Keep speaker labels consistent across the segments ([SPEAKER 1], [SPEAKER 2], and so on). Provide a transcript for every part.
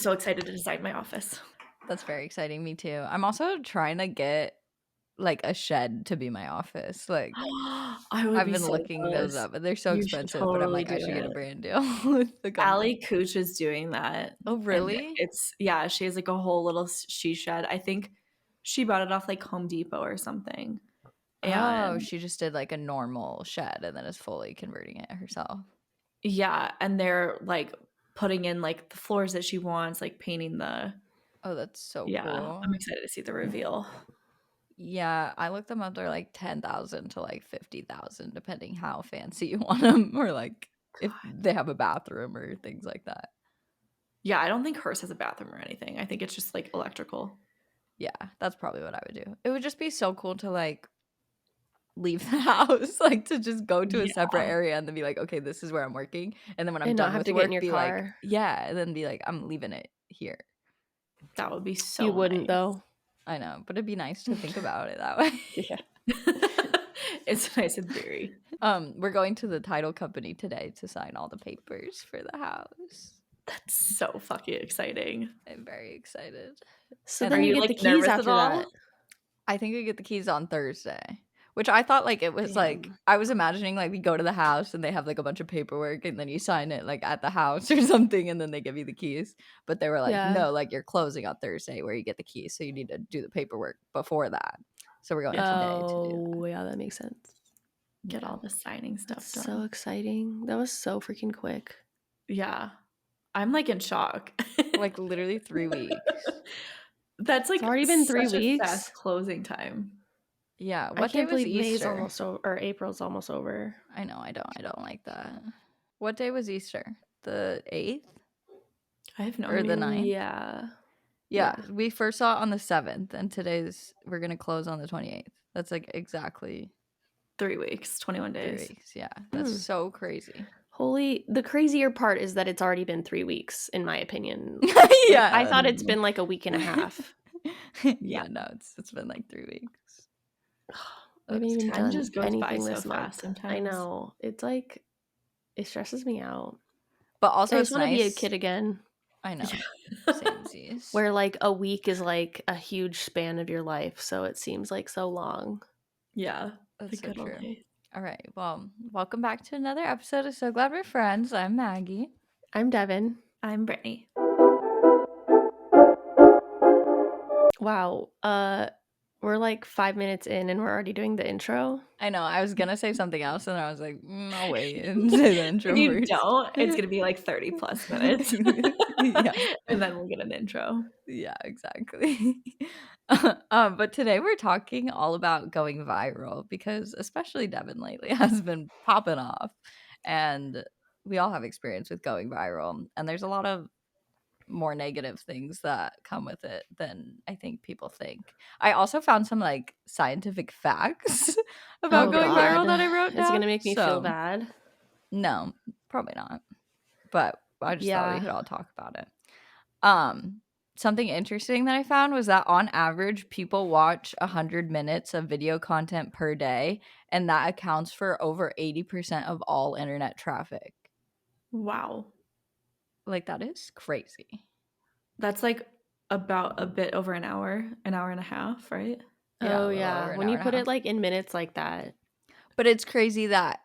[SPEAKER 1] so excited to design my office.
[SPEAKER 2] That's very exciting. Me too. I'm also trying to get like a shed to be my office. Like
[SPEAKER 1] I've
[SPEAKER 2] been looking those up, but they're so
[SPEAKER 1] You should
[SPEAKER 2] expensive. But I'm
[SPEAKER 1] totally
[SPEAKER 2] like, I
[SPEAKER 1] do
[SPEAKER 2] should get a
[SPEAKER 1] it.
[SPEAKER 2] brand deal with the company.
[SPEAKER 1] Allie Cooch is doing that.
[SPEAKER 2] Oh,
[SPEAKER 1] And
[SPEAKER 2] really?
[SPEAKER 1] she has like a whole little she shed. I think she bought it off like Home Depot or something.
[SPEAKER 2] Oh,
[SPEAKER 1] And
[SPEAKER 2] she just did like a normal shed and then is fully converting it herself.
[SPEAKER 1] yeah, and they're like putting in like the floors that she wants, like painting
[SPEAKER 2] Oh, that's so
[SPEAKER 1] yeah.
[SPEAKER 2] cool.
[SPEAKER 1] I'm excited to see the reveal.
[SPEAKER 2] Yeah, I looked them up. They're like 10,000 to like 50,000, depending how fancy you want them, or like if they have a bathroom or things like that.
[SPEAKER 1] Yeah, I don't think hers has a bathroom or anything. I think it's just like electrical.
[SPEAKER 2] Yeah, that's probably what I would do. It would just be so cool to like leave the house, like to just go to a separate
[SPEAKER 1] Yeah.
[SPEAKER 2] area and then be like, okay, this is where I'm working. And then when I'm
[SPEAKER 3] And not
[SPEAKER 2] done
[SPEAKER 3] have
[SPEAKER 2] with
[SPEAKER 3] to get
[SPEAKER 2] work,
[SPEAKER 3] in your
[SPEAKER 2] be like,
[SPEAKER 3] car.
[SPEAKER 2] yeah, and then be like, I'm leaving it here.
[SPEAKER 1] That would be so
[SPEAKER 3] You wouldn't
[SPEAKER 1] nice.
[SPEAKER 3] though.
[SPEAKER 2] I know, but it'd be nice to think about it that way.
[SPEAKER 3] Yeah.
[SPEAKER 1] It's nice in theory.
[SPEAKER 2] We're going to the title company today to sign all the papers for the house.
[SPEAKER 1] That's so fucking exciting.
[SPEAKER 2] I'm very excited.
[SPEAKER 3] So
[SPEAKER 2] And
[SPEAKER 3] then
[SPEAKER 1] are
[SPEAKER 3] you
[SPEAKER 1] you,
[SPEAKER 3] get
[SPEAKER 1] like,
[SPEAKER 3] the keys
[SPEAKER 1] nervous at
[SPEAKER 3] after
[SPEAKER 1] all?
[SPEAKER 3] that.
[SPEAKER 2] I think we get the keys on Thursday, which I thought like it was like,
[SPEAKER 1] Damn.
[SPEAKER 2] I was imagining like we go to the house and they have like a bunch of paperwork and then you sign it like at the house or something and then they give you the keys. But they were like,
[SPEAKER 3] Yeah.
[SPEAKER 2] no, like you're closing on Thursday where you get the keys. So you need to do the paperwork before that. So we're going today to do
[SPEAKER 3] Oh, yeah, that makes sense.
[SPEAKER 1] Get
[SPEAKER 2] Yeah.
[SPEAKER 1] all the signing stuff
[SPEAKER 3] That's
[SPEAKER 1] done.
[SPEAKER 3] so exciting. That was so freaking quick.
[SPEAKER 1] Yeah. I'm like in shock.
[SPEAKER 2] that. Like literally 3 weeks.
[SPEAKER 1] That's like
[SPEAKER 3] It's already been 3
[SPEAKER 1] such a
[SPEAKER 3] weeks.
[SPEAKER 1] fast closing time.
[SPEAKER 2] Yeah.
[SPEAKER 3] I
[SPEAKER 2] What day
[SPEAKER 3] can't
[SPEAKER 2] was
[SPEAKER 3] believe May's
[SPEAKER 2] Easter?
[SPEAKER 3] almost over, or April's almost over.
[SPEAKER 2] I know. I don't like that. What day was Easter? The 8th
[SPEAKER 1] I have no
[SPEAKER 2] or the
[SPEAKER 1] idea.
[SPEAKER 2] 9th?
[SPEAKER 3] Yeah.
[SPEAKER 2] Yeah, we first saw it on the 7th, and we're gonna close on the 28th. That's like exactly
[SPEAKER 1] 3 weeks, 21
[SPEAKER 2] 3
[SPEAKER 1] days.
[SPEAKER 2] weeks. Yeah, that's
[SPEAKER 3] Hmm.
[SPEAKER 2] so crazy.
[SPEAKER 3] The crazier part is that it's already been 3 weeks, in my opinion.
[SPEAKER 2] Yeah,
[SPEAKER 3] I thought it's been like a week and a half.
[SPEAKER 2] yeah, no, it's been like 3 weeks.
[SPEAKER 3] I haven't even
[SPEAKER 1] Time
[SPEAKER 3] done
[SPEAKER 1] just goes by
[SPEAKER 3] anything
[SPEAKER 1] so
[SPEAKER 3] this month.
[SPEAKER 1] fast sometimes.
[SPEAKER 3] I know. It's like, it stresses me out.
[SPEAKER 2] But also,
[SPEAKER 3] I
[SPEAKER 2] it's
[SPEAKER 3] just want to
[SPEAKER 2] nice.
[SPEAKER 3] be a kid again.
[SPEAKER 2] I know. Samesies.
[SPEAKER 3] Where like a week is like a huge span of your life, so it seems like so long.
[SPEAKER 1] Yeah,
[SPEAKER 2] That's
[SPEAKER 1] the
[SPEAKER 2] so
[SPEAKER 1] good old
[SPEAKER 2] true.
[SPEAKER 1] days.
[SPEAKER 2] All right, well, welcome back to another episode of So Glad We're Friends. I'm Maggie.
[SPEAKER 3] I'm Devin.
[SPEAKER 1] I'm Brittany.
[SPEAKER 3] Wow. We're like 5 minutes in and we're already doing the intro.
[SPEAKER 2] I know. I was gonna say something else, and I was like, I'll wait and say the intro
[SPEAKER 1] If you
[SPEAKER 2] first.
[SPEAKER 1] don't, it's gonna be like 30 plus minutes.
[SPEAKER 2] Yeah.
[SPEAKER 1] And then we'll get an intro.
[SPEAKER 2] Yeah, exactly. But today we're talking all about going viral because especially Devin lately has been popping off, and we all have experience with going viral, and there's a lot of more negative things that come with it than I think people think. I also found some like scientific facts about going viral that I wrote down.
[SPEAKER 3] It's gonna make me feel
[SPEAKER 2] So,
[SPEAKER 3] bad.
[SPEAKER 2] No, probably not. But I just thought we
[SPEAKER 3] Yeah.
[SPEAKER 2] could all talk about it. Something interesting that I found was that on average, people watch 100 minutes of video content per day, and that accounts for over 80% of all internet traffic.
[SPEAKER 1] Wow.
[SPEAKER 2] Like, that is crazy.
[SPEAKER 1] That's like about a bit over an hour and a half, right?
[SPEAKER 2] Yeah, a
[SPEAKER 3] Oh
[SPEAKER 2] little over
[SPEAKER 3] yeah.
[SPEAKER 2] an
[SPEAKER 3] When
[SPEAKER 2] hour
[SPEAKER 3] you
[SPEAKER 2] and a
[SPEAKER 3] put
[SPEAKER 2] half.
[SPEAKER 3] it like in minutes like that.
[SPEAKER 2] But it's crazy that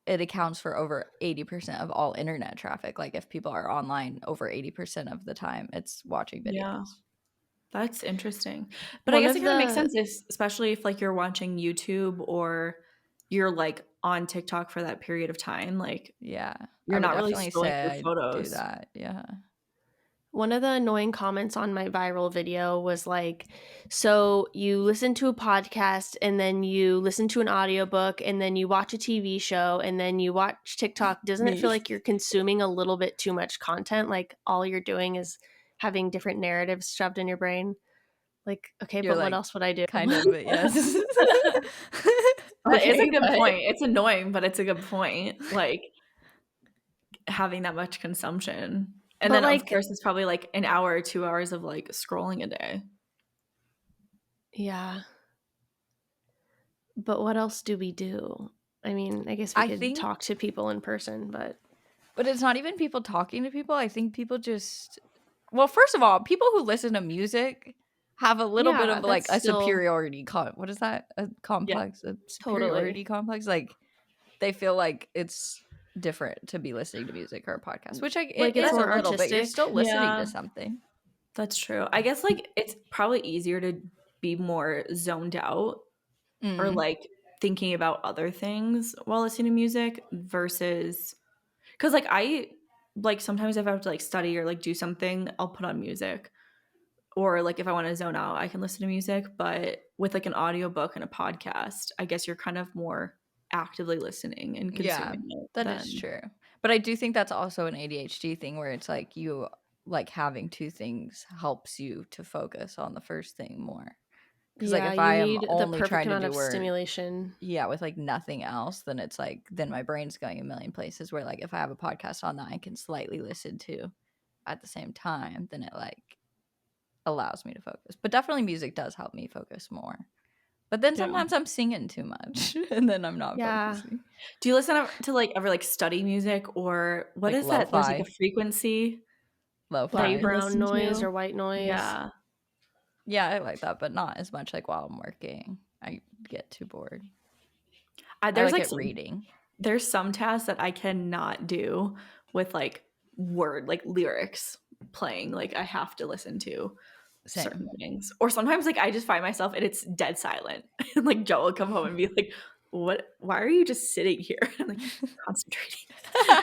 [SPEAKER 2] it accounts for over 80% of all internet traffic. Like, if people are online over 80% of the time, it's watching videos.
[SPEAKER 1] Yeah. That's interesting. But
[SPEAKER 3] One
[SPEAKER 1] I guess
[SPEAKER 3] of
[SPEAKER 1] it kind of makes
[SPEAKER 3] the-
[SPEAKER 1] sense, especially if like you're watching YouTube or you're like on TikTok for that period of time. Like,
[SPEAKER 2] Yeah.
[SPEAKER 1] you're
[SPEAKER 2] I would
[SPEAKER 1] not really
[SPEAKER 2] definitely
[SPEAKER 1] scrolling
[SPEAKER 2] say
[SPEAKER 1] through
[SPEAKER 2] I
[SPEAKER 1] photos.
[SPEAKER 2] do that. Yeah.
[SPEAKER 3] One of the annoying comments on my viral video was like, so you listen to a podcast and then you listen to an audiobook and then you watch a TV show and then you watch TikTok. Doesn't it feel like you're consuming a little bit too much content? Like all you're doing is having different narratives shoved in your brain. Like, okay,
[SPEAKER 2] You're
[SPEAKER 3] but
[SPEAKER 2] like,
[SPEAKER 3] what else would I do?
[SPEAKER 2] Kind of, but yes.
[SPEAKER 1] But it's a
[SPEAKER 3] Okay,
[SPEAKER 1] good
[SPEAKER 3] but-
[SPEAKER 1] point. It's annoying, but it's a good point. Like having that much consumption. And
[SPEAKER 3] But,
[SPEAKER 1] then
[SPEAKER 3] like-
[SPEAKER 1] of course it's probably like an hour or 2 hours of like scrolling a day.
[SPEAKER 3] Yeah. But what else do we do? I mean, I guess
[SPEAKER 2] I
[SPEAKER 3] we could
[SPEAKER 2] think-
[SPEAKER 3] talk to people in person, but
[SPEAKER 2] But it's not even people talking to people. I think people just Well, first of all, people who listen to music have a little bit
[SPEAKER 3] Yeah,
[SPEAKER 2] of like
[SPEAKER 3] that's
[SPEAKER 2] a
[SPEAKER 3] still
[SPEAKER 2] superiority what is that? A complex, a superiority
[SPEAKER 3] totally.
[SPEAKER 2] complex? Like they feel like it's different to be listening to music or a podcast, which it
[SPEAKER 3] Like it's
[SPEAKER 2] is a
[SPEAKER 3] more
[SPEAKER 2] little bit. You're
[SPEAKER 3] artistic.
[SPEAKER 2] still listening
[SPEAKER 1] Yeah.
[SPEAKER 2] to something.
[SPEAKER 1] That's true. I guess like it's probably easier to be more zoned out or like thinking about other things while listening to music versus because like I like sometimes if I have to like study or like do something, I'll put on music. Or like if I want to zone out, I can listen to music. But with like an audiobook and a podcast, I guess you're kind of more actively listening and
[SPEAKER 2] Yeah,
[SPEAKER 1] consuming it
[SPEAKER 2] that
[SPEAKER 1] than
[SPEAKER 2] is true. But I do think that's also an ADHD thing where it's like you like having two things helps you to focus on the first thing more. Because like
[SPEAKER 3] Yeah,
[SPEAKER 2] if
[SPEAKER 3] you
[SPEAKER 2] I am
[SPEAKER 3] need the
[SPEAKER 2] only
[SPEAKER 3] perfect
[SPEAKER 2] trying to
[SPEAKER 3] amount
[SPEAKER 2] do
[SPEAKER 3] of
[SPEAKER 2] work,
[SPEAKER 3] stimulation.
[SPEAKER 2] yeah, with like nothing else, then it's like then my brain's going a million places. Where like if I have a podcast on that I can slightly listen to at the same time, then it like allows me to focus. But definitely music does help me focus more. But then
[SPEAKER 1] Yeah.
[SPEAKER 2] sometimes I'm singing too much and then I'm not
[SPEAKER 3] Yeah.
[SPEAKER 2] focusing.
[SPEAKER 1] Do you listen to like ever like study music or what
[SPEAKER 2] Like
[SPEAKER 1] is that? There's like
[SPEAKER 2] lo-fi.
[SPEAKER 1] a frequency that you
[SPEAKER 3] Like
[SPEAKER 2] Lo-fi.
[SPEAKER 1] can
[SPEAKER 3] brown
[SPEAKER 1] listen
[SPEAKER 3] noise
[SPEAKER 1] to.
[SPEAKER 3] or white noise.
[SPEAKER 1] Yeah.
[SPEAKER 2] Yeah, I like that, but not as much like while I'm working. I get too bored. I
[SPEAKER 1] There's
[SPEAKER 2] like
[SPEAKER 1] like
[SPEAKER 2] it reading.
[SPEAKER 1] there's some tasks that I cannot do with like like lyrics playing. Like I have to listen to certain
[SPEAKER 2] Same.
[SPEAKER 1] things. Or sometimes like I just find myself and it's dead silent. And like Joe will come home and be like, why are you just sitting here? I'm like concentrating.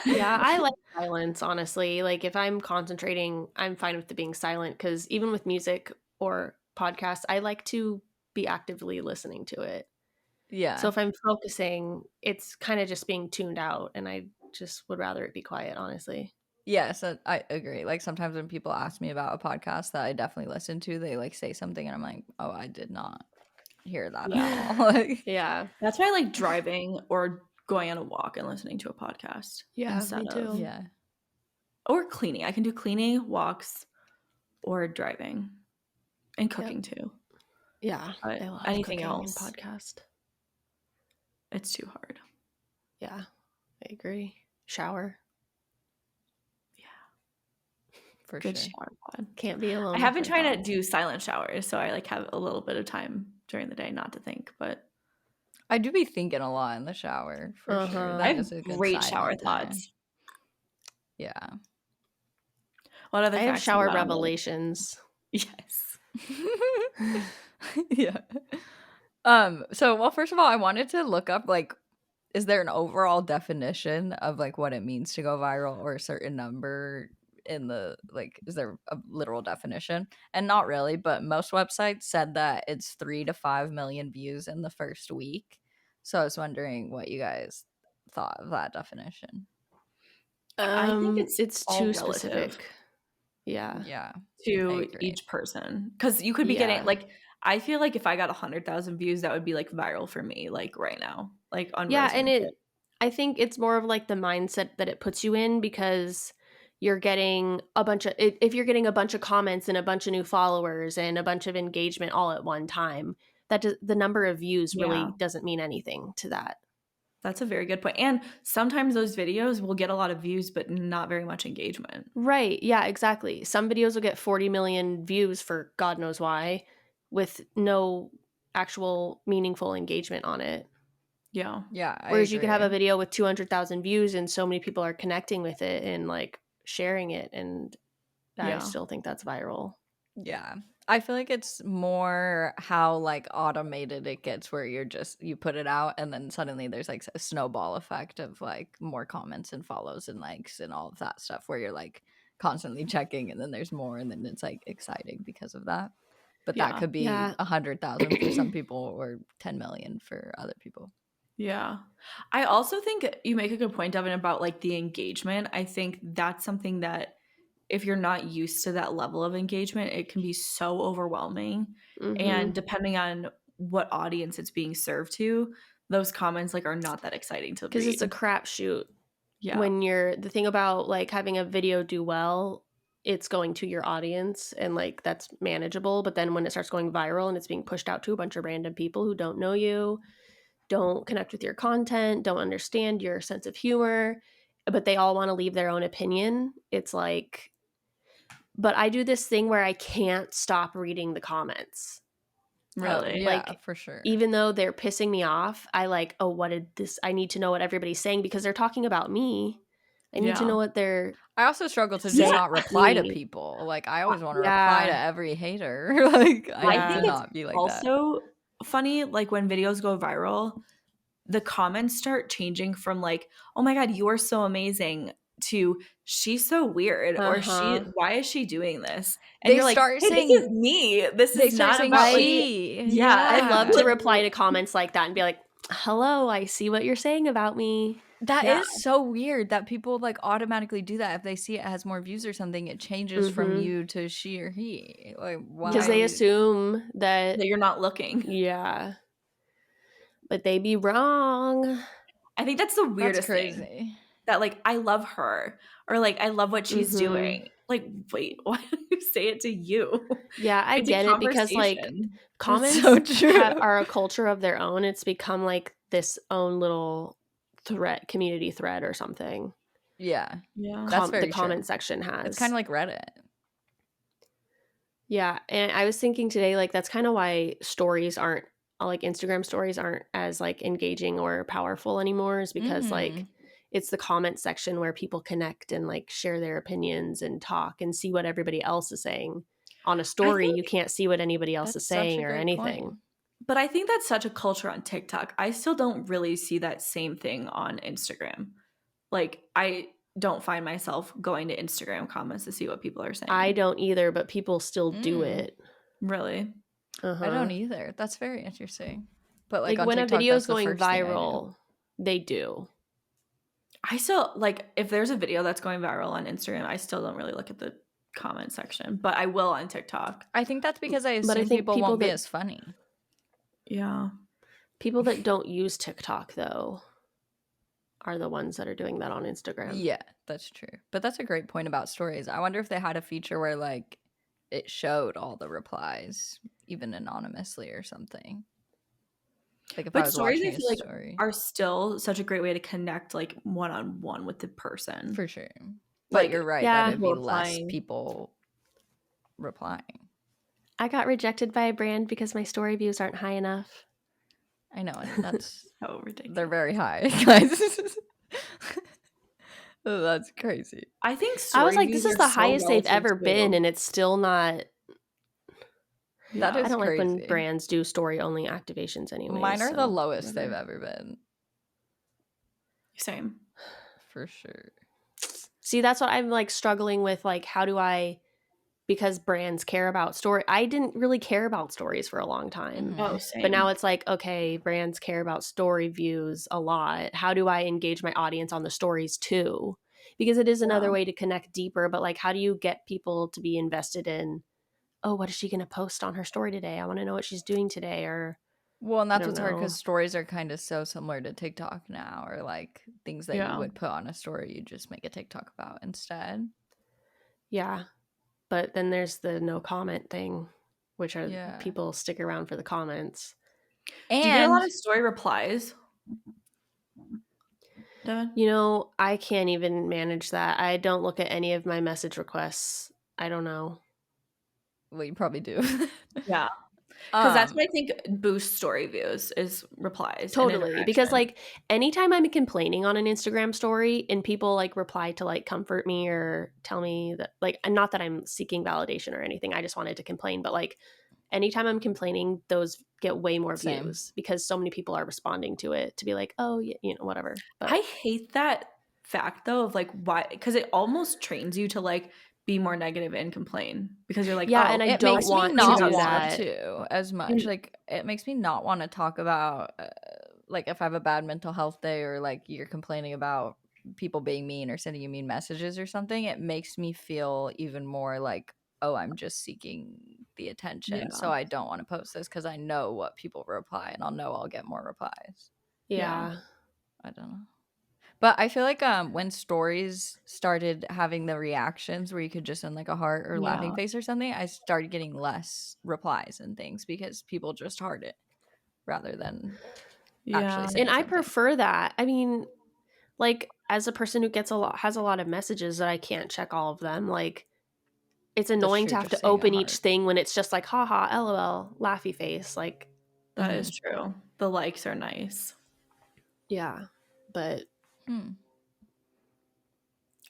[SPEAKER 3] Yeah, I like silence, honestly. Like if I'm concentrating, I'm fine with it being silent because even with music or podcasts, I like to be actively listening to it.
[SPEAKER 2] Yeah.
[SPEAKER 3] So if I'm focusing, it's kind of just being tuned out and I just would rather it be quiet, honestly.
[SPEAKER 2] Yes, I agree. Like sometimes when people ask me about a podcast that I definitely listen to, they like say something and I'm like, oh, I did not hear that at all. Like,
[SPEAKER 3] Yeah.
[SPEAKER 1] That's why I like driving or going on a walk and listening to a podcast
[SPEAKER 3] Yeah,
[SPEAKER 1] instead
[SPEAKER 3] me too.
[SPEAKER 1] of
[SPEAKER 2] yeah.
[SPEAKER 1] or cleaning. I can do cleaning, walks, or driving, and cooking too.
[SPEAKER 3] Yeah.
[SPEAKER 1] But
[SPEAKER 3] I love
[SPEAKER 1] anything
[SPEAKER 3] cooking
[SPEAKER 1] else,
[SPEAKER 3] and podcast.
[SPEAKER 1] it's too hard.
[SPEAKER 3] Yeah, I agree. Shower.
[SPEAKER 2] For
[SPEAKER 1] Good
[SPEAKER 2] sure.
[SPEAKER 1] shower pod.
[SPEAKER 3] Can't be alone.
[SPEAKER 1] I have
[SPEAKER 3] with
[SPEAKER 1] been
[SPEAKER 3] my
[SPEAKER 1] trying to
[SPEAKER 3] thoughts.
[SPEAKER 1] do silent showers, so I like have a little bit of time during the day not to think. But
[SPEAKER 2] I do be thinking a lot in the shower for sure.
[SPEAKER 3] Uh-huh.
[SPEAKER 2] That
[SPEAKER 1] I
[SPEAKER 2] is
[SPEAKER 1] have
[SPEAKER 2] a good
[SPEAKER 1] great shower
[SPEAKER 2] silent time.
[SPEAKER 1] thoughts.
[SPEAKER 2] Yeah.
[SPEAKER 1] What other
[SPEAKER 3] I have
[SPEAKER 1] facts
[SPEAKER 3] shower
[SPEAKER 1] about it?
[SPEAKER 3] revelations.
[SPEAKER 1] Yes.
[SPEAKER 2] Yeah. So well, first of all, I wanted to look up like is there an overall definition of like what it means to go viral or a certain number in the like is there a literal definition? And not really, but most websites said that it's 3 to 5 million views in the first week. So I was wondering what you guys thought of that definition.
[SPEAKER 1] I think it's
[SPEAKER 3] too
[SPEAKER 1] all
[SPEAKER 3] specific.
[SPEAKER 1] relative
[SPEAKER 3] Yeah.
[SPEAKER 2] Yeah. I
[SPEAKER 1] to
[SPEAKER 2] agree.
[SPEAKER 1] each person because you could be
[SPEAKER 3] Yeah.
[SPEAKER 1] getting like I feel like if I got 100,000 views, that would be like viral for me, like right now, like on
[SPEAKER 3] Yeah,
[SPEAKER 1] Rose
[SPEAKER 3] and
[SPEAKER 1] Market.
[SPEAKER 3] I think it's more of like the mindset that it puts you in because you're getting a bunch of if you're getting a bunch of comments and a bunch of new followers and a bunch of engagement all at one time, the number of views
[SPEAKER 1] Yeah.
[SPEAKER 3] really doesn't mean anything to that.
[SPEAKER 1] That's a very good point. And sometimes those videos will get a lot of views, but not very much engagement.
[SPEAKER 3] Right. Yeah, exactly. Some videos will get 40 million views for God knows why with no actual meaningful engagement on it.
[SPEAKER 1] Yeah.
[SPEAKER 2] Yeah.
[SPEAKER 3] Whereas you could have a
[SPEAKER 2] agree.
[SPEAKER 3] video with 200,000 views and so many people are connecting with it and like sharing it. And I
[SPEAKER 1] Yeah.
[SPEAKER 3] still think that's viral.
[SPEAKER 2] Yeah. I feel like it's more how like automated it gets where you put it out and then suddenly there's like a snowball effect of like more comments and follows and likes and all of that stuff where you're like constantly checking and then there's more and then it's like exciting because of that. But that
[SPEAKER 1] Yeah.
[SPEAKER 2] could be
[SPEAKER 3] Yeah.
[SPEAKER 2] 100,000 for some people or 10 million for other people.
[SPEAKER 1] Yeah. I also think you make a good point, Devin, about like the engagement. I think that's something that if you're not used to that level of engagement, it can be so overwhelming.
[SPEAKER 3] Mhm.
[SPEAKER 1] And depending on what audience it's being served to, those comments like are not that exciting to read.
[SPEAKER 3] Because it's a crapshoot.
[SPEAKER 1] Yeah.
[SPEAKER 3] When the thing about like having a video do well, it's going to your audience and like that's manageable. But then when it starts going viral and it's being pushed out to a bunch of random people who don't know you, don't connect with your content, don't understand your sense of humor, but they all want to leave their own opinion, it's like but I do this thing where I can't stop reading the comments.
[SPEAKER 1] Really?
[SPEAKER 2] Yeah,
[SPEAKER 3] Like,
[SPEAKER 2] for sure.
[SPEAKER 3] Even though they're pissing me off, what did this? I need to know what everybody's saying because they're talking about me. I need to know what they're.
[SPEAKER 2] I also struggle to just
[SPEAKER 3] saying
[SPEAKER 2] not reply to
[SPEAKER 3] me.
[SPEAKER 2] people. Like, I always want to
[SPEAKER 3] Yeah.
[SPEAKER 2] reply to every hater. Like, I
[SPEAKER 1] I
[SPEAKER 2] need
[SPEAKER 1] think
[SPEAKER 2] to
[SPEAKER 1] it's
[SPEAKER 2] not be like that.
[SPEAKER 1] also funny, like when videos go viral, the comments start changing from like, oh my God, you are so amazing to she's so weird or why is she doing this? And
[SPEAKER 2] They
[SPEAKER 1] you're like,
[SPEAKER 2] start
[SPEAKER 1] hey,
[SPEAKER 2] saying-
[SPEAKER 1] this is me. This
[SPEAKER 2] They
[SPEAKER 1] is
[SPEAKER 2] start
[SPEAKER 1] not
[SPEAKER 2] saying
[SPEAKER 1] about like,
[SPEAKER 2] she.
[SPEAKER 1] yeah.
[SPEAKER 3] I love to
[SPEAKER 1] Like,
[SPEAKER 3] reply to comments like that and be like, hello, I see what you're saying about me.
[SPEAKER 2] That is so weird that people like automatically do that. If they see it has more views or something, it changes from you to she or he. Like, why?
[SPEAKER 3] Because they assume that
[SPEAKER 1] you're not looking.
[SPEAKER 3] Yeah. But they be wrong.
[SPEAKER 1] I think that's the weirdest
[SPEAKER 2] crazy.
[SPEAKER 1] thing. That like, I love her or like, I love what she's doing. Like, wait, why don't you say it to you?
[SPEAKER 3] Yeah, I
[SPEAKER 1] It's
[SPEAKER 3] get
[SPEAKER 1] a
[SPEAKER 3] it because like
[SPEAKER 1] conversation.
[SPEAKER 3] comments
[SPEAKER 2] so true.
[SPEAKER 3] are a culture of their own. It's become like this own little community thread or something.
[SPEAKER 2] Yeah.
[SPEAKER 3] That's very the comment section has.
[SPEAKER 2] It's kind of like Reddit.
[SPEAKER 3] Yeah, and I was thinking today, like that's kind of why stories aren't like Instagram stories aren't as like engaging or powerful anymore, is because like it's the comment section where people connect and like share their opinions and talk and see what everybody else is saying. On a story, you can't see what anybody else is saying or anything.
[SPEAKER 1] Point. But I think that's such a culture on TikTok. I still don't really see that same thing on Instagram. Like, I don't find myself going to Instagram comments to see what people are saying.
[SPEAKER 3] I don't either, but people still do it.
[SPEAKER 1] Really?
[SPEAKER 2] I don't either. That's very interesting. But like on
[SPEAKER 3] when
[SPEAKER 2] TikTok,
[SPEAKER 3] a video is
[SPEAKER 2] that's the
[SPEAKER 3] going
[SPEAKER 2] first thing I do.
[SPEAKER 3] viral, they do.
[SPEAKER 1] I still like if there's a video that's going viral on Instagram, I still don't really look at the comment section, but I will on TikTok.
[SPEAKER 2] I think that's because I assume people won't be as funny.
[SPEAKER 1] Yeah.
[SPEAKER 3] People that don't use TikTok though are the ones that are doing that on Instagram.
[SPEAKER 2] Yeah, that's true. But that's a great point about stories. I wonder if they had a feature where like it showed all the replies, even anonymously or something. Like if I was
[SPEAKER 1] stories,
[SPEAKER 2] watching
[SPEAKER 1] I feel
[SPEAKER 2] a story,
[SPEAKER 1] like are still such a great way to connect like one-on-one with the person.
[SPEAKER 2] For sure. But you're right that it'd be less people replying.
[SPEAKER 3] I got rejected by a brand because my story views aren't high enough.
[SPEAKER 2] I know, and that's
[SPEAKER 1] so ridiculous.
[SPEAKER 2] They're very high, guys. Oh, that's crazy.
[SPEAKER 1] I think
[SPEAKER 3] I was like, this is the highest they've ever been, and it's still not.
[SPEAKER 2] Yeah. That is
[SPEAKER 3] I don't
[SPEAKER 2] crazy.
[SPEAKER 3] like when brands do story only activations anyway.
[SPEAKER 2] Mine are the lowest they've ever been.
[SPEAKER 1] Same.
[SPEAKER 2] For sure.
[SPEAKER 3] See, that's what I'm like struggling with. Like, how do I, because brands care about story. I didn't really care about stories for a long time.
[SPEAKER 1] Oh, same.
[SPEAKER 3] But now it's like, okay, brands care about story views a lot. How do I engage my audience on the stories too? Because it is another way to connect deeper. But like, how do you get people to be invested in, oh, what is she going to post on her story today? I want to know what she's doing today. Or
[SPEAKER 2] well, and that's what's hard because stories are kind of so similar to TikTok now, or like things that you would put on a story, you just make a TikTok about instead.
[SPEAKER 3] Yeah. But then there's the no comment thing, which are people stick around for the comments.
[SPEAKER 1] And do you get a lot of story replies?
[SPEAKER 3] You know, I can't even manage that. I don't look at any of my message requests. I don't know.
[SPEAKER 2] Well, you probably do.
[SPEAKER 1] Yeah. Because that's what I think boosts story views is replies.
[SPEAKER 3] Totally. Because like anytime I'm complaining on an Instagram story and people like reply to like comfort me or tell me that like, and not that I'm seeking validation or anything, I just wanted to complain, but like anytime I'm complaining, those get way more views because so many people are responding to it to be like, oh, yeah, you know, whatever. But
[SPEAKER 1] I hate that fact though of like why, because it almost trains you to like be more negative and complain because you're like,
[SPEAKER 3] and I don't want
[SPEAKER 2] to as much. Like it makes me not want to talk about like if I have a bad mental health day or like you're complaining about people being mean or sending you mean messages or something. It makes me feel even more like, oh, I'm just seeking the attention. So I don't want to post this because I know what people reply and I'll get more replies.
[SPEAKER 3] Yeah.
[SPEAKER 2] I don't know. But I feel like when stories started having the reactions where you could just send like a heart or laughing face or something, I started getting less replies and things because people just heart it rather than actually saying
[SPEAKER 3] and I
[SPEAKER 2] something.
[SPEAKER 3] prefer that. I mean, like as a person who has a lot of messages that I can't check all of them, like it's annoying to have to
[SPEAKER 2] staying at
[SPEAKER 3] open each
[SPEAKER 2] heart.
[SPEAKER 3] thing when it's just like, haha, LOL, laughy face. Like,
[SPEAKER 1] That is true. The likes are nice.
[SPEAKER 3] yeah, but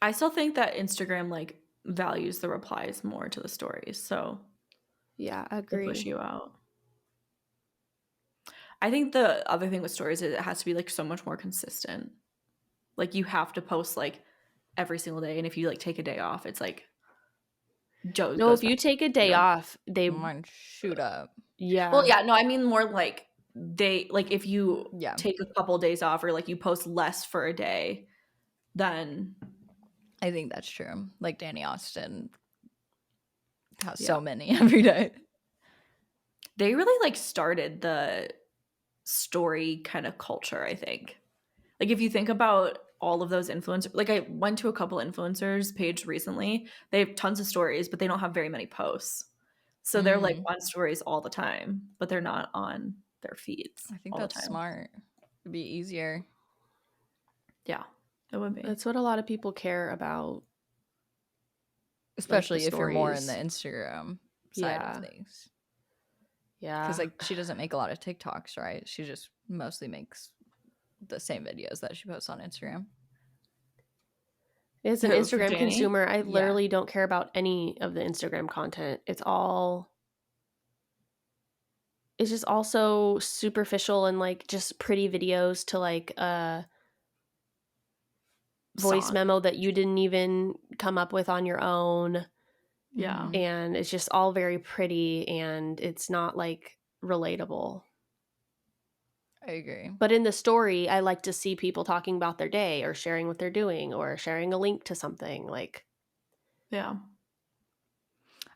[SPEAKER 1] I still think that Instagram like values the replies more to the stories, so
[SPEAKER 3] yeah, I
[SPEAKER 1] they push
[SPEAKER 3] agree.
[SPEAKER 1] you out. I think the other thing with stories is it has to be like so much more consistent. Like you have to post like every single day, and if you like take a day off, it's like Joe
[SPEAKER 3] No,
[SPEAKER 1] goes
[SPEAKER 3] if you
[SPEAKER 1] back.
[SPEAKER 3] take a day off, they
[SPEAKER 2] Mine shoot up.
[SPEAKER 3] yeah.
[SPEAKER 1] Well, yeah, no, I mean more like they like if you
[SPEAKER 2] Yeah.
[SPEAKER 1] take a couple days off or like you post less for a day, then
[SPEAKER 2] I think that's true. Like Danny Austin has
[SPEAKER 1] Yeah.
[SPEAKER 2] so many every day.
[SPEAKER 1] They really like started the story kind of culture, I think. Like if you think about all of those influencers, like I went to a couple influencers page recently. They have tons of stories, but they don't have very many posts. So they're like on stories all the time, but they're not on their feeds
[SPEAKER 2] I think
[SPEAKER 1] all the
[SPEAKER 2] that's
[SPEAKER 1] time.
[SPEAKER 2] smart. It'd be easier.
[SPEAKER 1] Yeah, it would be.
[SPEAKER 3] That's what a lot of people care about.
[SPEAKER 2] Especially if you're more in
[SPEAKER 3] stories.
[SPEAKER 2] the Instagram side of things.
[SPEAKER 3] Yeah.
[SPEAKER 2] Because like she doesn't make a lot of TikToks, right? She just mostly makes the same videos that she posts on Instagram.
[SPEAKER 3] As an
[SPEAKER 1] Who,
[SPEAKER 3] Instagram
[SPEAKER 1] Danny?
[SPEAKER 3] consumer, I
[SPEAKER 2] Yeah.
[SPEAKER 3] literally don't care about any of the Instagram content. It's just also superficial and like just pretty videos to like a voice
[SPEAKER 1] Song.
[SPEAKER 3] memo that you didn't even come up with on your own.
[SPEAKER 1] Yeah.
[SPEAKER 3] And it's just all very pretty and it's not like relatable.
[SPEAKER 2] I agree.
[SPEAKER 3] But in the story, I like to see people talking about their day or sharing what they're doing or sharing a link to something like.
[SPEAKER 1] Yeah.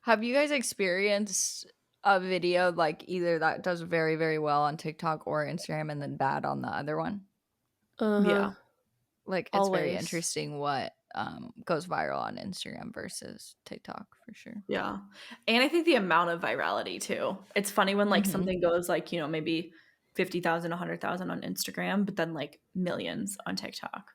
[SPEAKER 2] Have you guys experienced a video like either that does very, very well on TikTok or Instagram and then bad on the other one?
[SPEAKER 1] Yeah.
[SPEAKER 2] Like it's very
[SPEAKER 3] Always.
[SPEAKER 2] interesting what goes viral on Instagram versus TikTok for sure.
[SPEAKER 1] Yeah. And I think the amount of virality too. It's funny when like something goes like, you know, maybe 50,000, 100,000 on Instagram, but then like millions on TikTok.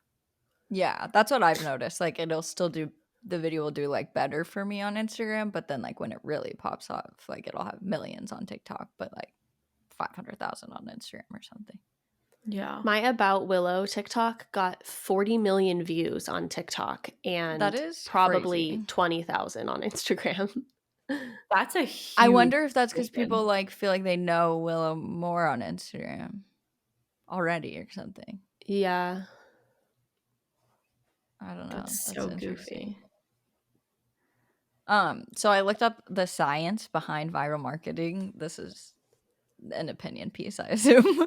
[SPEAKER 2] Yeah, that's what I've noticed. Like it'll still do the video will do like better for me on Instagram, but then like when it really pops off, like it'll have millions on TikTok, but like 500,000 on Instagram or something.
[SPEAKER 1] Yeah.
[SPEAKER 3] My About Willow TikTok got 40 million views on TikTok and
[SPEAKER 2] That is
[SPEAKER 3] probably
[SPEAKER 2] crazy.
[SPEAKER 3] 20,000 on Instagram.
[SPEAKER 1] That's a huge
[SPEAKER 2] I wonder if that's because
[SPEAKER 1] difference.
[SPEAKER 2] people like feel like they know Willow more on Instagram already or something.
[SPEAKER 3] Yeah.
[SPEAKER 2] I don't know.
[SPEAKER 1] That's so
[SPEAKER 2] interesting.
[SPEAKER 1] goofy.
[SPEAKER 2] So I looked up the science behind viral marketing. This is an opinion piece, I assume.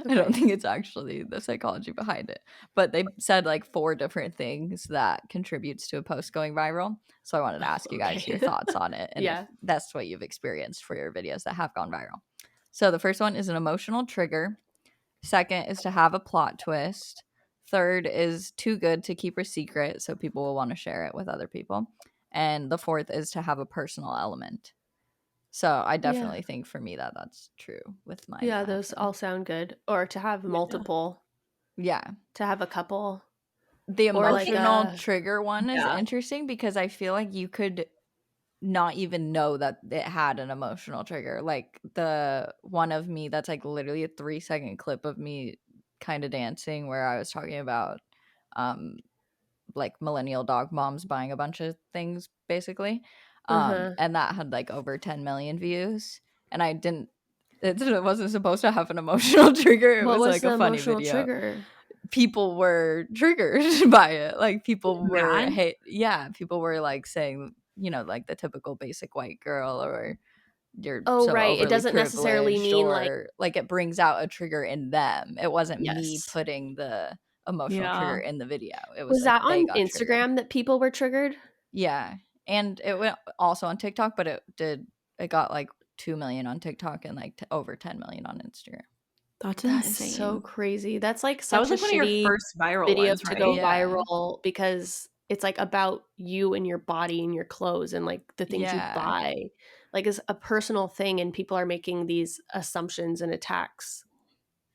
[SPEAKER 2] I don't think it's actually the psychology behind it. But they said like 4 different things that contributes to a post going viral. So I wanted to ask you guys your thoughts on it and if that's what you've experienced for your videos that have gone viral. So the first one is an emotional trigger. Second is to have a plot twist. Third is too good to keep a secret, so people will want to share it with other people. And the fourth is to have a personal element. So I definitely think for me that that's true with my
[SPEAKER 3] those all sound good. Or to have multiple.
[SPEAKER 2] Yeah.
[SPEAKER 3] To have a couple.
[SPEAKER 2] The
[SPEAKER 3] Or like
[SPEAKER 2] emotional trigger one is interesting because I feel like you could not even know that it had an emotional trigger. Like the one of me that's like literally a 3-second clip of me kind of dancing where I was talking about like millennial dog moms buying a bunch of things basically. And that had like over 10 million views and it wasn't supposed to have an emotional trigger. It was like a funny video.
[SPEAKER 3] Trigger?
[SPEAKER 2] People were triggered by it. Like people were people were like saying, you know, like the typical basic white girl or you're so overly
[SPEAKER 3] It doesn't necessarily mean
[SPEAKER 2] like it brings out a trigger in them. It wasn't me putting the emotional trigger in the video. It was like
[SPEAKER 3] that on Instagram
[SPEAKER 2] triggered.
[SPEAKER 3] that people were triggered?
[SPEAKER 2] Yeah. And it went also on TikTok, but it got like 2 million on TikTok and like over 10 million on Instagram.
[SPEAKER 1] That's
[SPEAKER 3] insane.
[SPEAKER 1] That is
[SPEAKER 3] so crazy. That's like
[SPEAKER 1] that
[SPEAKER 3] such
[SPEAKER 1] was like
[SPEAKER 3] a
[SPEAKER 1] one of
[SPEAKER 3] shitty
[SPEAKER 1] your first viral
[SPEAKER 3] video
[SPEAKER 1] ones,
[SPEAKER 3] to
[SPEAKER 1] right?
[SPEAKER 3] go viral because it's like about you and your body and your clothes and like the things you buy. Like it's a personal thing and people are making these assumptions and attacks.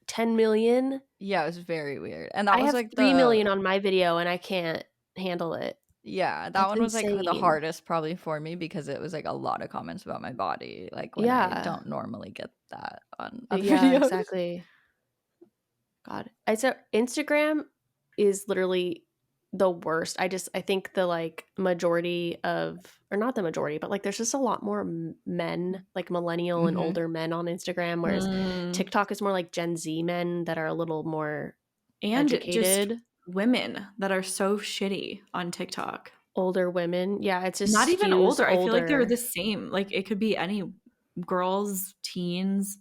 [SPEAKER 3] 10 million?
[SPEAKER 2] Yeah, it was very weird. And that
[SPEAKER 3] I
[SPEAKER 2] was
[SPEAKER 3] have
[SPEAKER 2] like
[SPEAKER 3] 3 million on my video and I can't handle it.
[SPEAKER 2] Yeah, that
[SPEAKER 3] That's
[SPEAKER 2] one was like the
[SPEAKER 3] insane.
[SPEAKER 2] hardest probably for me because it was like a lot of comments about my body, like when I
[SPEAKER 3] Yeah.
[SPEAKER 2] don't normally get that on other
[SPEAKER 3] Yeah,
[SPEAKER 2] videos.
[SPEAKER 3] exactly. God. I said Instagram is literally the worst. I think the like majority of, or not the majority, but like there's just a lot more men, like millennial and
[SPEAKER 2] Mhm.
[SPEAKER 3] older men on Instagram, whereas TikTok is more like Gen Z men that are a little more
[SPEAKER 1] and just
[SPEAKER 3] educated.
[SPEAKER 1] women that are so shitty on TikTok.
[SPEAKER 3] Older women. Yeah, it's just
[SPEAKER 1] Not even
[SPEAKER 3] skews
[SPEAKER 1] older. I feel like they're
[SPEAKER 3] older.
[SPEAKER 1] the same. Like it could be any girls, teens,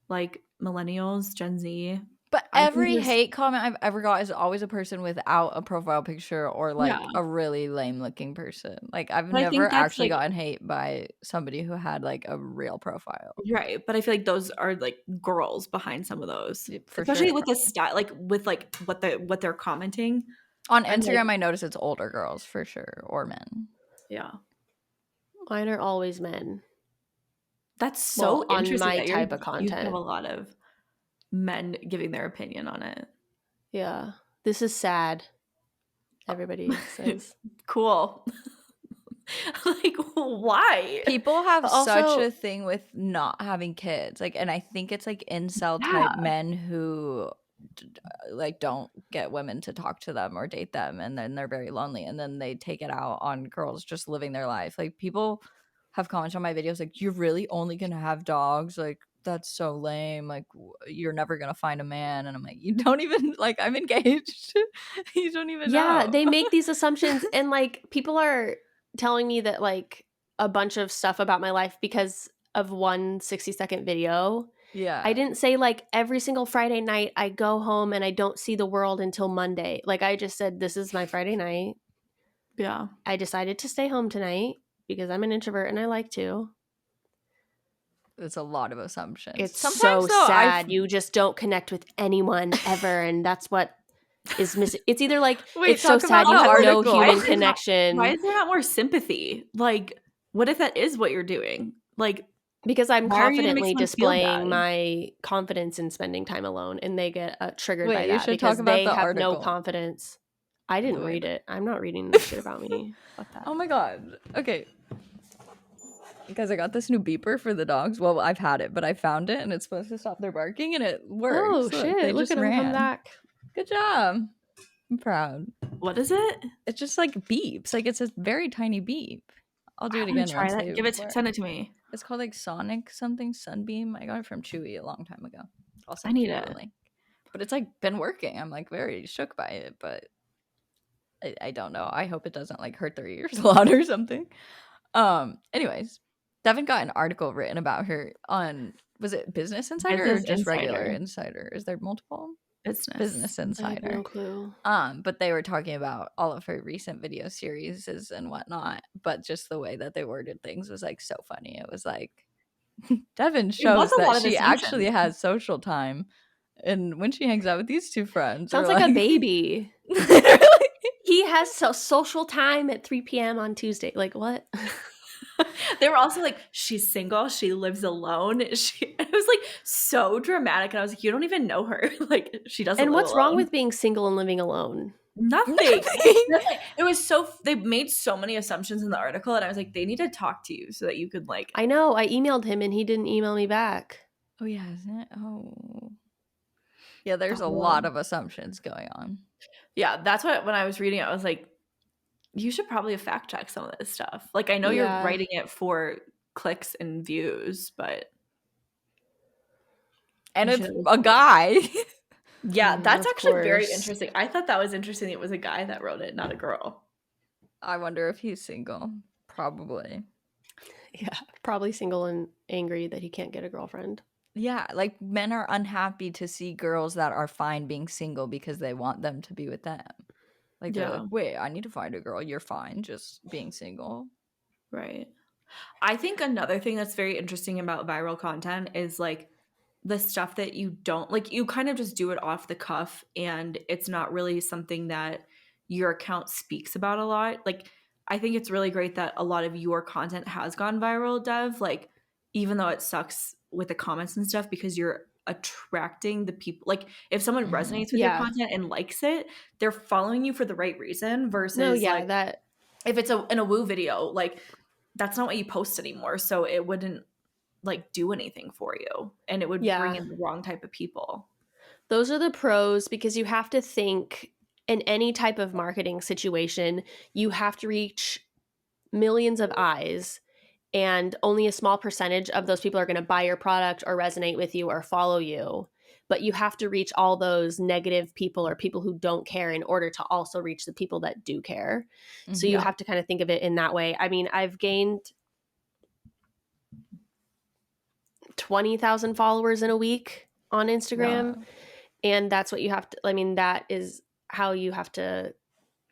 [SPEAKER 1] like millennials, Gen Z.
[SPEAKER 2] But
[SPEAKER 1] I think
[SPEAKER 2] every
[SPEAKER 1] there's
[SPEAKER 2] hate comment I've ever got is always a person without a profile picture or like
[SPEAKER 1] Yeah.
[SPEAKER 2] a really lame looking person. Like I've
[SPEAKER 1] But I
[SPEAKER 2] never
[SPEAKER 1] think that's
[SPEAKER 2] actually
[SPEAKER 1] like
[SPEAKER 2] gotten hate by somebody who had like a real profile.
[SPEAKER 1] right, but I feel like those are like girls behind some of those.
[SPEAKER 2] For
[SPEAKER 1] Especially
[SPEAKER 2] sure.
[SPEAKER 1] with the style, like with like what they're commenting.
[SPEAKER 2] On
[SPEAKER 1] I'm like,
[SPEAKER 2] Instagram, I notice it's older girls for sure, or men.
[SPEAKER 1] yeah.
[SPEAKER 3] Mine are always men.
[SPEAKER 1] That's so
[SPEAKER 3] Well, on
[SPEAKER 1] interesting
[SPEAKER 3] my
[SPEAKER 1] that
[SPEAKER 3] type of
[SPEAKER 1] you have
[SPEAKER 3] content.
[SPEAKER 1] a lot of men giving their opinion on it.
[SPEAKER 3] Yeah. This is sad. Everybody says.
[SPEAKER 1] Cool. Like why?
[SPEAKER 2] People have
[SPEAKER 3] But
[SPEAKER 2] such
[SPEAKER 3] also-
[SPEAKER 2] a thing with not having kids. Like, and I think it's like incel
[SPEAKER 1] Yeah.
[SPEAKER 2] type men who like don't get women to talk to them or date them, and then they're very lonely, and then they take it out on girls just living their life. Like people have comments on my videos like, "You're really only gonna have dogs? Like that's so lame. Like you're never gonna find a man." And I'm like, you don't even like, I'm engaged. You don't even
[SPEAKER 3] Yeah,
[SPEAKER 2] know.
[SPEAKER 3] they make these assumptions, and like people are telling me that like a bunch of stuff about my life because of one 60-second video.
[SPEAKER 2] Yeah.
[SPEAKER 3] I didn't say like every single Friday night I go home and I don't see the world until Monday. Like I just said, this is my Friday night.
[SPEAKER 1] Yeah.
[SPEAKER 3] I decided to stay home tonight because I'm an introvert and I like to.
[SPEAKER 2] It's a lot of assumptions.
[SPEAKER 3] It's
[SPEAKER 2] Sometimes
[SPEAKER 3] so
[SPEAKER 2] though,
[SPEAKER 3] sad. You just don't connect with anyone ever, and that's what is missing. It's either like
[SPEAKER 2] Wait,
[SPEAKER 3] it's so
[SPEAKER 2] talk about
[SPEAKER 3] sad you
[SPEAKER 2] the
[SPEAKER 3] have no
[SPEAKER 2] article.
[SPEAKER 3] human
[SPEAKER 1] Why
[SPEAKER 3] connection.
[SPEAKER 1] is there not more sympathy? Like, what if that is what you're doing? Like,
[SPEAKER 3] Because I'm
[SPEAKER 1] why are you gonna make
[SPEAKER 3] confidently
[SPEAKER 1] someone feel
[SPEAKER 3] displaying
[SPEAKER 1] bad?
[SPEAKER 3] my confidence in spending time alone, and they get triggered by
[SPEAKER 2] Wait, you
[SPEAKER 3] that
[SPEAKER 2] should
[SPEAKER 3] because
[SPEAKER 2] talk about
[SPEAKER 3] they
[SPEAKER 2] the
[SPEAKER 3] have no
[SPEAKER 2] article.
[SPEAKER 3] confidence. I didn't
[SPEAKER 2] way
[SPEAKER 3] read
[SPEAKER 2] that-
[SPEAKER 3] it. I'm not reading this shit about me. Fuck that.
[SPEAKER 2] Oh my god. Okay. Guys, I got this new beeper for the dogs. Well, I've had it, but I found it and it's supposed to stop their barking and it works.
[SPEAKER 3] Oh
[SPEAKER 2] Look,
[SPEAKER 3] shit!
[SPEAKER 2] they
[SPEAKER 3] Look
[SPEAKER 2] just
[SPEAKER 3] at them come
[SPEAKER 2] ran.
[SPEAKER 3] back.
[SPEAKER 2] Good job. I'm proud.
[SPEAKER 1] What is it?
[SPEAKER 2] It just like beeps. Like it's a very tiny beep. I'll do
[SPEAKER 1] I
[SPEAKER 2] it
[SPEAKER 1] wanna
[SPEAKER 2] again
[SPEAKER 1] try
[SPEAKER 2] once
[SPEAKER 1] that.
[SPEAKER 2] they
[SPEAKER 1] Give it.
[SPEAKER 2] work.
[SPEAKER 1] Send it to me.
[SPEAKER 2] It's called like Sonic something Sunbeam. I got it from Chewy a long time ago. I'll
[SPEAKER 1] I
[SPEAKER 2] send
[SPEAKER 1] need
[SPEAKER 2] you
[SPEAKER 1] it.
[SPEAKER 2] the link. But it's like been working. I'm like very shook by it, but I don't know. I hope it doesn't like hurt their ears a lot or something. Anyways, Devin got an article written about her on, was it Business Insider or
[SPEAKER 1] Business
[SPEAKER 2] just regular
[SPEAKER 1] Insider.
[SPEAKER 2] Insider? Is there multiple?
[SPEAKER 1] Business.
[SPEAKER 3] I have
[SPEAKER 2] Insider.
[SPEAKER 3] no clue.
[SPEAKER 2] But they were talking about all of her recent video series and whatnot, but just the way that they worded things was like so funny. It was like Devin shows
[SPEAKER 1] a lot
[SPEAKER 2] that
[SPEAKER 1] of
[SPEAKER 2] she actually
[SPEAKER 1] assumptions.
[SPEAKER 2] has social time, and when she hangs out with these two friends,
[SPEAKER 3] Sounds
[SPEAKER 2] they're
[SPEAKER 3] like a baby.
[SPEAKER 2] Literally.
[SPEAKER 3] He has social time at 3 p.m. on Tuesday. Like what?
[SPEAKER 1] They were also like, she's single, she lives alone. It was like so dramatic, and I was like, you don't even know her. Like she doesn't.
[SPEAKER 3] And
[SPEAKER 1] live
[SPEAKER 3] what's wrong
[SPEAKER 1] alone.
[SPEAKER 3] with being single and living alone?
[SPEAKER 1] Nothing.
[SPEAKER 2] Nothing.
[SPEAKER 1] Nothing. It was so they made so many assumptions in the article, and I was like, they need to talk to you so that you could like.
[SPEAKER 3] I know. I emailed him and he didn't email me back.
[SPEAKER 2] Oh yeah, isn't it? Oh yeah, there's a
[SPEAKER 1] Oh.
[SPEAKER 2] lot of assumptions going on.
[SPEAKER 1] Yeah, that's what when I was reading it, I was like, you should probably fact check some of this stuff. Like I know you're
[SPEAKER 3] Yeah.
[SPEAKER 1] writing it for clicks and views, but
[SPEAKER 2] And
[SPEAKER 1] you
[SPEAKER 2] it's
[SPEAKER 1] should-
[SPEAKER 2] a guy.
[SPEAKER 1] yeah, that's
[SPEAKER 3] Of
[SPEAKER 1] actually very
[SPEAKER 3] course.
[SPEAKER 1] interesting. I thought that was interesting. It was a guy that wrote it, not a girl.
[SPEAKER 2] I wonder if he's single. Probably.
[SPEAKER 3] Yeah. Probably single and angry that he can't get a girlfriend.
[SPEAKER 2] Yeah, like men are unhappy to see girls that are fine being single because they want them to be with them. Like they're
[SPEAKER 1] Yeah.
[SPEAKER 2] like, wait, I need to find a girl. You're fine just being single.
[SPEAKER 1] Right. I think another thing that's very interesting about viral content is like the stuff that you don't like, you kind of just do it off the cuff and it's not really something that your account speaks about a lot. Like, I think it's really great that a lot of your content has gone viral, Dev. Like, even though it sucks with the comments and stuff, because you're attracting the people. Like if someone resonates with your
[SPEAKER 3] Yeah.
[SPEAKER 1] content and likes it, they're following you for the right reason versus
[SPEAKER 3] No, yeah,
[SPEAKER 1] like
[SPEAKER 3] that
[SPEAKER 1] if it's in a woo video, like that's not what you post anymore. So it wouldn't like do anything for you and it would bring
[SPEAKER 3] yeah.
[SPEAKER 1] in the wrong type of people.
[SPEAKER 3] Those are the pros because you have to think in any type of marketing situation, you have to reach millions of eyes and only a small percentage of those people are going to buy your product or resonate with you or follow you. But you have to reach all those negative people or people who don't care in order to also reach the people that do care. So you
[SPEAKER 1] Yeah.
[SPEAKER 3] have to kind of think of it in that way. I mean, I've gained 20,000 followers in a week on Instagram. And that's what you have to, I mean, that is how you have to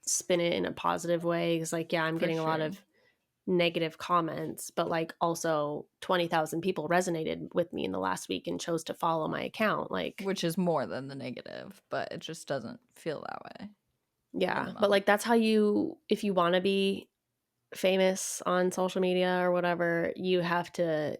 [SPEAKER 3] spin it in a positive way. It's like, yeah, I'm getting a lot of negative comments, but like also 20,000 people resonated with me in the last week and chose to follow my account. Like,
[SPEAKER 2] which is more than the negative, but it just doesn't feel that way.
[SPEAKER 3] yeah, but like that's how you, if you want to be famous on social media or whatever, you have to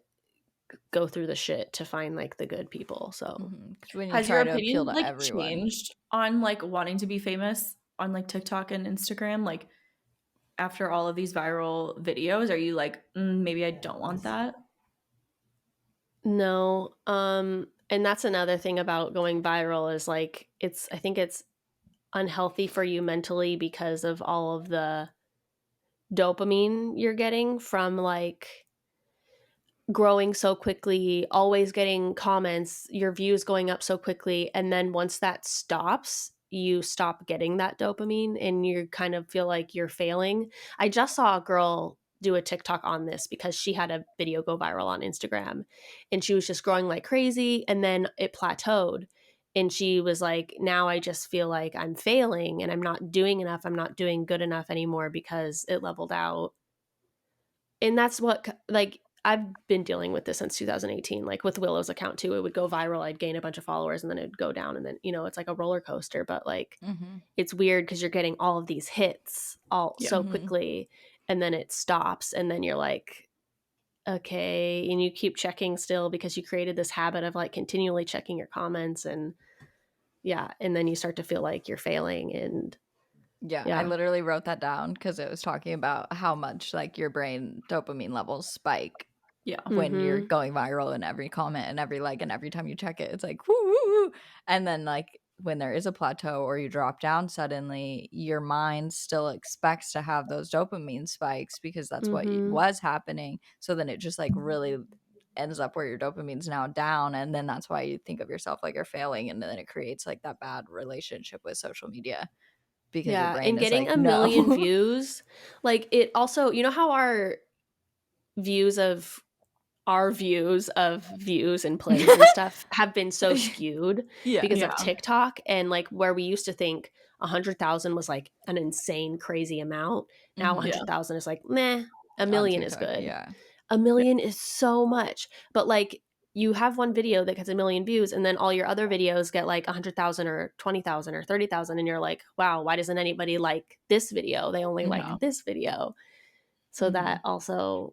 [SPEAKER 3] go through the shit to find like the good people. So
[SPEAKER 2] when you
[SPEAKER 1] has your
[SPEAKER 2] try to appeal
[SPEAKER 1] opinion
[SPEAKER 2] to
[SPEAKER 1] like
[SPEAKER 2] everyone,
[SPEAKER 1] changed on like wanting to be famous on like TikTok and Instagram? Like after all of these viral videos, are you like, maybe I don't want that?
[SPEAKER 3] no, and that's another thing about going viral is like I think it's unhealthy for you mentally because of all of the dopamine you're getting from like growing so quickly, always getting comments, your views going up so quickly, and then once that stops, you stop getting that dopamine and you kind of feel like you're failing. I just saw a girl do a TikTok on this because she had a video go viral on Instagram and she was just growing like crazy and then it plateaued. And she was like, now I just feel like I'm failing and I'm not doing enough. I'm not doing good enough anymore because it leveled out. And that's what, like, I've been dealing with this since 2018. Like with Willow's account too, it would go viral. I'd gain a bunch of followers and then it'd go down. And then, it's like a roller coaster, but like, it's weird because you're getting all of these hits all so quickly and then it stops. And then you're like, okay. And you keep checking still because you created this habit of like continually checking your comments and yeah. And then you start to feel like you're failing and
[SPEAKER 2] yeah, I literally wrote that down because it was talking about how much like your brain dopamine levels spike when you're going viral and every comment and every like and every time you check it, it's like woo, woo, woo. And then like when there is a plateau or you drop down suddenly, your mind still expects to have those dopamine spikes because that's what was happening. So then it just like really ends up where your dopamine's now down, and then that's why you think of yourself like you're failing, and then it creates like that bad relationship with social media. Because your brain
[SPEAKER 3] and
[SPEAKER 2] is
[SPEAKER 3] getting
[SPEAKER 2] like,
[SPEAKER 3] a
[SPEAKER 2] no.
[SPEAKER 3] million views, like it also, how our views of views and plays and stuff have been so skewed because of TikTok and like where we used to think 100,000 was like an insane crazy amount. Now 100,000 is like meh. A million
[SPEAKER 2] TikTok,
[SPEAKER 3] is good.
[SPEAKER 2] Yeah.
[SPEAKER 3] A million is so much, but like you have one video that gets a million views and then all your other videos get like 100,000 or 20,000 or 30,000 and you're like, wow, why doesn't anybody like this video? They only like this video. So that also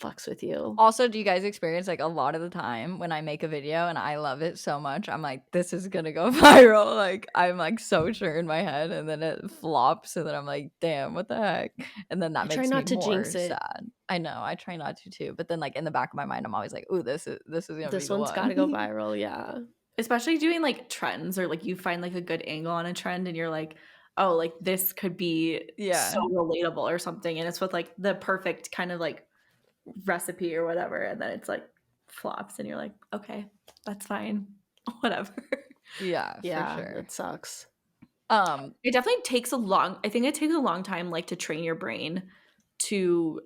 [SPEAKER 3] fucks with you.
[SPEAKER 2] Also, do you guys experience like a lot of the time when I make a video and I love it so much, I'm like, this is gonna go viral. Like I'm like so sure in my head and then it flops and then I'm like, damn, what the heck? And then that makes me more sad. I know, I try not to too. But then like in the back of my mind, I'm always like, ooh, this is gonna be the one.
[SPEAKER 3] One's gotta go viral, yeah.
[SPEAKER 1] Especially doing like trends or like you find like a good angle on a trend and you're like, oh, like this could be so relatable or something. And it's with like the perfect kind of like recipe or whatever. And then it's like flops and you're like, okay, that's fine. Whatever.
[SPEAKER 2] Yeah, for sure.
[SPEAKER 3] It sucks.
[SPEAKER 1] It definitely takes I think it takes a long time like to train your brain to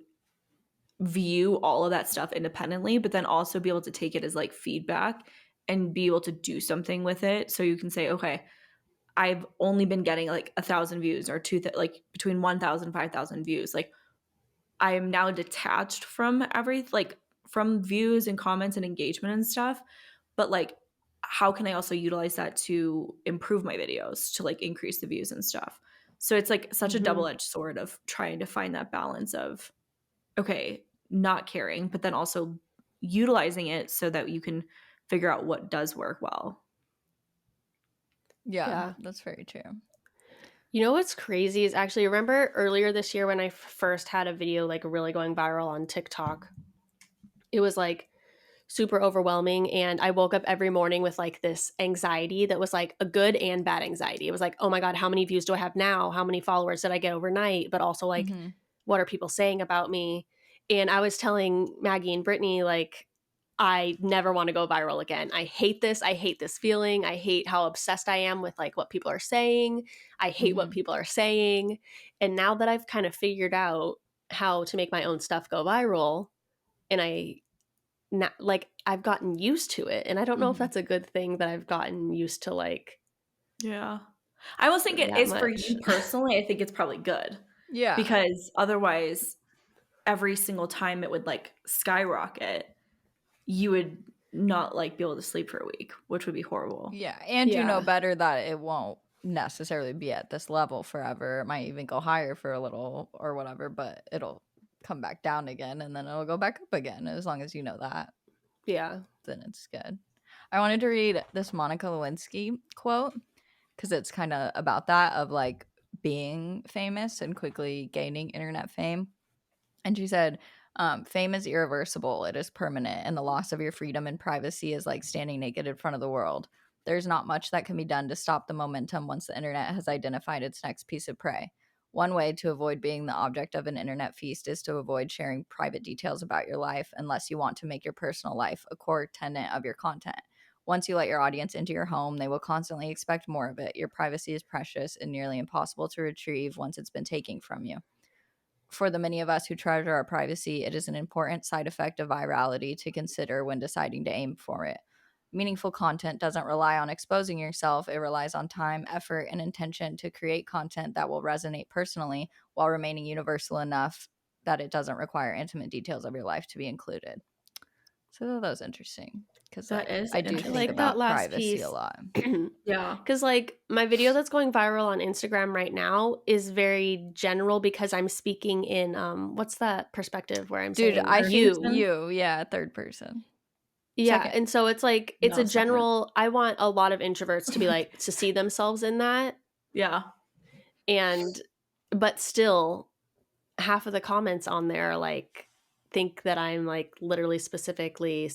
[SPEAKER 1] view all of that stuff independently, but then also be able to take it as like feedback and be able to do something with it. So you can say, okay, I've only been getting like 1,000 views or like between 1,000 and 5,000 views. Like I am now detached from from views and comments and engagement and stuff. But like, how can I also utilize that to improve my videos, to like increase the views and stuff? So it's like such a double-edged sword of trying to find that balance of, okay, not caring, but then also utilizing it so that you can figure out what does work well.
[SPEAKER 2] Yeah, that's very true.
[SPEAKER 3] You know what's crazy is actually, remember earlier this year when I first had a video like really going viral on TikTok? It was like super overwhelming, and I woke up every morning with like this anxiety that was like a good and bad anxiety. It was like, oh my God, how many views do I have now? How many followers did I get overnight? But also like, what are people saying about me? And I was telling Maggie and Brittany, like, I never want to go viral again. I hate this. I hate this feeling. I hate how obsessed I am with like what people are saying. I hate what people are saying. And now that I've kind of figured out how to make my own stuff go viral, and I've gotten used to it. And I don't know if that's a good thing that I've gotten used to like.
[SPEAKER 1] Yeah. I almost think it is for you personally. I think it's probably good.
[SPEAKER 2] Yeah.
[SPEAKER 1] Because otherwise, every single time it would like skyrocket, you would not like be able to sleep for a week, which would be horrible.
[SPEAKER 2] Yeah. And you know better that it won't necessarily be at this level forever. It might even go higher for a little or whatever, but it'll come back down again and then it'll go back up again. As long as you know that.
[SPEAKER 3] Yeah.
[SPEAKER 2] Then it's good. I wanted to read this Monica Lewinsky quote because it's kind of about that, of like being famous and quickly gaining internet fame. And she said, fame is irreversible. It is permanent. And the loss of your freedom and privacy is like standing naked in front of the world. There's not much that can be done to stop the momentum once the internet has identified its next piece of prey. One way to avoid being the object of an internet feast is to avoid sharing private details about your life unless you want to make your personal life a core tenet of your content. Once you let your audience into your home, they will constantly expect more of it. Your privacy is precious and nearly impossible to retrieve once it's been taken from you. For the many of us who treasure our privacy, it is an important side effect of virality to consider when deciding to aim for it. Meaningful content doesn't rely on exposing yourself. It relies on time, effort, and intention to create content that will resonate personally while remaining universal enough that it doesn't require intimate details of your life to be included. So that was interesting because
[SPEAKER 1] That is
[SPEAKER 2] I do
[SPEAKER 1] interesting.
[SPEAKER 2] think
[SPEAKER 3] Like
[SPEAKER 2] about
[SPEAKER 3] that last
[SPEAKER 2] privacy
[SPEAKER 3] piece.
[SPEAKER 2] a lot.
[SPEAKER 1] Yeah.
[SPEAKER 3] Because like my video that's going viral on Instagram right now is very general because I'm speaking in what's that perspective where I'm saying
[SPEAKER 2] I
[SPEAKER 3] you.
[SPEAKER 2] think you, yeah, third person.
[SPEAKER 3] Yeah,
[SPEAKER 2] Second.
[SPEAKER 3] and so it's like it's
[SPEAKER 1] No,
[SPEAKER 3] a general. I want a lot of introverts to be like to see themselves in that,
[SPEAKER 1] Yeah.
[SPEAKER 3] and but still, half of the comments on there are like think that I'm like literally specifically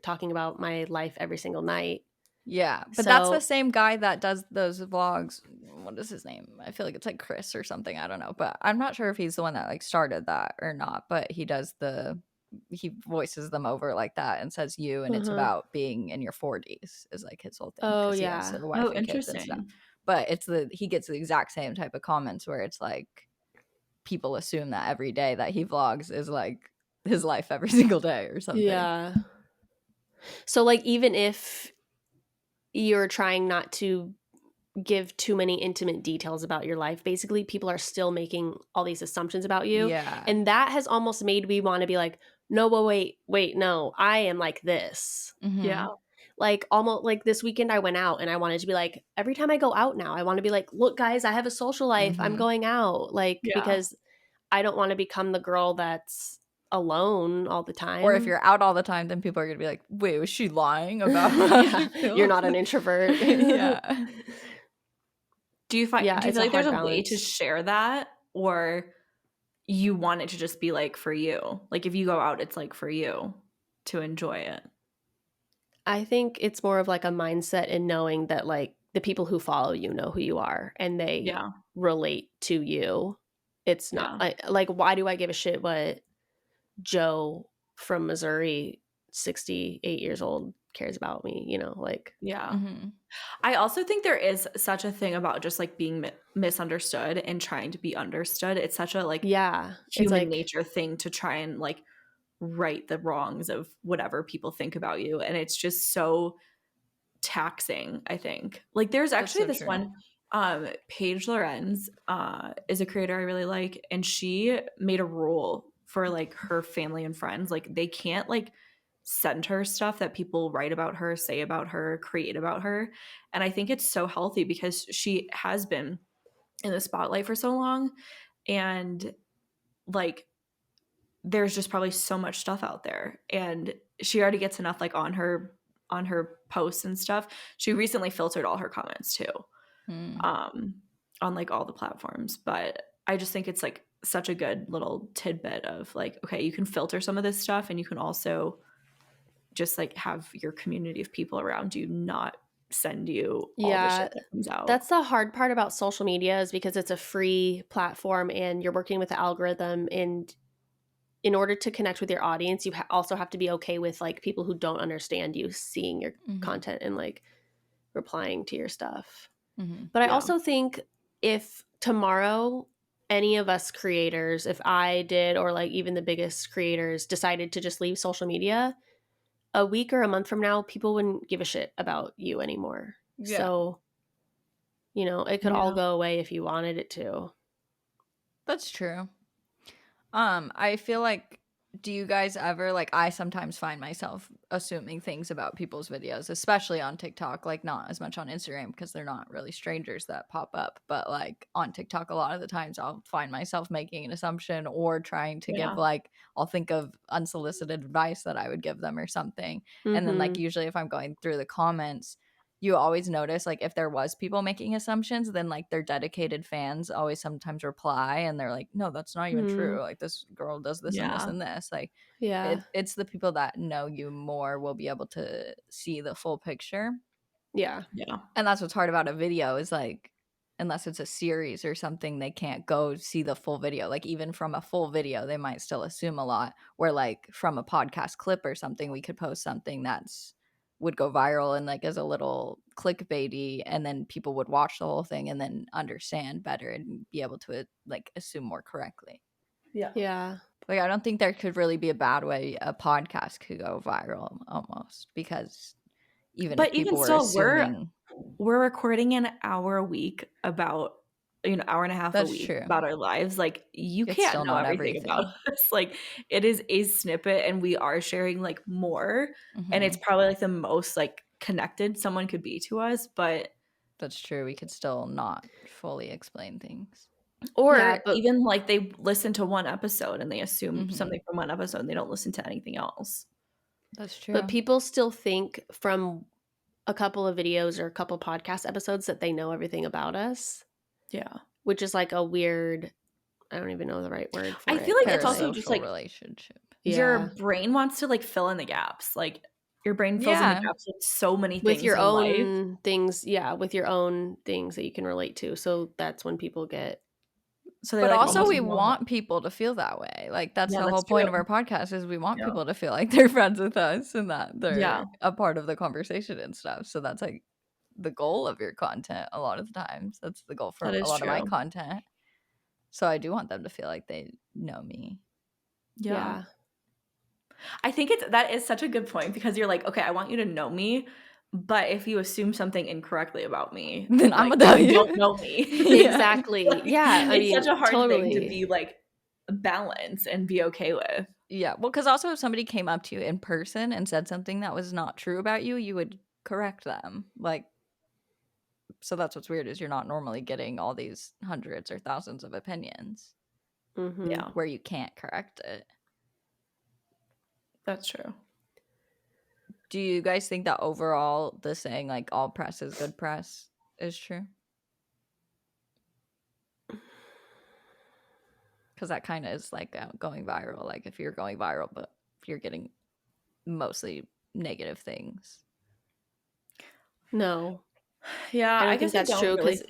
[SPEAKER 3] talking about my life every single night.
[SPEAKER 2] Yeah, but that's the same guy that does those vlogs. What is his name? I feel like it's like Chris or something. I don't know, but I'm not sure if he's the one that like started that or not. But he voices them over like that and says you, and it's about being in your 40s is like his whole thing.
[SPEAKER 3] Oh
[SPEAKER 2] He
[SPEAKER 3] yeah.
[SPEAKER 2] has a wife and kids and stuff. But he gets the exact same type of comments where it's like people assume that every day that he vlogs is like his life every single day or something.
[SPEAKER 3] Yeah. So like even if you're trying not to give too many intimate details about your life, basically people are still making all these assumptions about you.
[SPEAKER 2] Yeah.
[SPEAKER 3] And that has almost made me want to be like, no, well, wait, no, I am like this.
[SPEAKER 1] Yeah.
[SPEAKER 3] Like almost like this weekend I went out and I wanted to be like, every time I go out now, I want to be like, look guys, I have a social life. I'm going out. Like, because I don't want to become the girl that's alone all the time.
[SPEAKER 2] Or if you're out all the time, then people are going to be like, wait, was she lying about how she feels?
[SPEAKER 3] You're not an introvert.
[SPEAKER 2] Yeah.
[SPEAKER 1] Do you feel like there's a way to
[SPEAKER 3] balance.
[SPEAKER 1] share that, or you want it to just be like for you? Like if you go out, it's like for you to enjoy it.
[SPEAKER 3] I think it's more of like a mindset in knowing that like the people who follow you know who you are and they relate to you. It's not like why do I give a shit what Joe from Missouri, 68 years old, cares about me, you know, like.
[SPEAKER 1] Yeah. I also think there is such a thing about just like being misunderstood and trying to be understood. It's such a like human nature thing to try and like right the wrongs of whatever people think about you. And it's just so taxing, I think. Like there's actually this one, Paige Lorenz is a creator I really like. And she made a rule for like her family and friends. Like they can't like send her stuff that people write about her, say about her, create about her. And I think it's so healthy because she has been in the spotlight for so long. And like there's just probably so much stuff out there. And she already gets enough like on her on her posts and stuff. She recently filtered all her comments too, on like all the platforms. But I just think it's like such a good little tidbit of like, okay, you can filter some of this stuff, and you can also just like have your community of people around you not send you all the shit that comes out.
[SPEAKER 3] That's the hard part about social media, is because it's a free platform and you're working with the algorithm, and in order to connect with your audience, you also have to be okay with like people who don't understand you seeing your content and like replying to your stuff. But I also think if tomorrow any of us creators, if I did, or like even the biggest creators decided to just leave social media, a week or a month from now, people wouldn't give a shit about you anymore.
[SPEAKER 2] Yeah.
[SPEAKER 3] So, you know, it could all go away if you wanted it to.
[SPEAKER 2] That's true. I feel like, do you guys ever, like, I sometimes find myself assuming things about people's videos, especially on TikTok, like not as much on Instagram because they're not really strangers that pop up, but like on TikTok, a lot of the times I'll find myself making an assumption or trying to give, like, I'll think of unsolicited advice that I would give them or something. And then like usually if I'm going through the comments, you always notice, like, if there was people making assumptions, then like their dedicated fans always sometimes reply and they're like, no, that's not even true. Like, this girl does this and this and this. Like, it's the people that know you more will be able to see the full picture.
[SPEAKER 3] Yeah.
[SPEAKER 2] And that's what's hard about a video, is like, unless it's a series or something, they can't go see the full video. Like, even from a full video, they might still assume a lot. Where like from a podcast clip or something, we could post something that's would go viral and like as a little clickbaity, and then people would watch the whole thing and then understand better and be able to like assume more correctly.
[SPEAKER 3] Yeah.
[SPEAKER 2] Like, I don't think there could really be a bad way a podcast could go viral, almost, because even if people were assuming,
[SPEAKER 1] we're recording an hour a week about, you know, hour and a half a week about our lives. Like, you can't know everything about us. Like, it is a snippet, and we are sharing like more, and it's probably like the most like connected someone could be to us. But
[SPEAKER 2] that's true, we could still not fully explain things.
[SPEAKER 1] Or even like they listen to one episode and they assume something from one episode and they don't listen to anything else.
[SPEAKER 2] That's true.
[SPEAKER 3] But people still think from a couple of videos or a couple podcast episodes that they know everything about us.
[SPEAKER 1] Yeah.
[SPEAKER 3] Which is like a weird, I don't even know the right word for it.
[SPEAKER 1] I feel like it's also just like
[SPEAKER 2] relationship.
[SPEAKER 1] Your brain wants to like fill in the gaps. Like, your brain fills in the gaps with so many things
[SPEAKER 3] with your
[SPEAKER 1] in
[SPEAKER 3] own
[SPEAKER 1] life.
[SPEAKER 3] things. Yeah, with your own things that you can relate to. So that's when people get.
[SPEAKER 2] So but like also we want people to feel that way. Like, that's the whole point of our podcast, is we want people to feel like they're friends with us and that they're a part of the conversation and stuff. So that's like the goal of your content a lot of the times. That's the goal for a lot of my content. So I do want them to feel like they know me.
[SPEAKER 3] Yeah.
[SPEAKER 1] I think that is such a good point, because you're like, okay, I want you to know me, but if you assume something incorrectly about me,
[SPEAKER 2] then I'm gonna tell you
[SPEAKER 1] don't know me.
[SPEAKER 3] Exactly. Yeah. I mean,
[SPEAKER 1] it's such a hard thing to be like balance and be okay with.
[SPEAKER 2] Yeah. Well, because also if somebody came up to you in person and said something that was not true about you, you would correct them. Like, so that's what's weird, is you're not normally getting all these hundreds or thousands of opinions. Where you can't correct it.
[SPEAKER 1] That's true.
[SPEAKER 2] Do you guys think that overall the saying like all press is good press is true? Because that kind of is like going viral. Like, if you're going viral, but if you're getting mostly negative things.
[SPEAKER 3] No.
[SPEAKER 1] Yeah,
[SPEAKER 3] I think that's true, because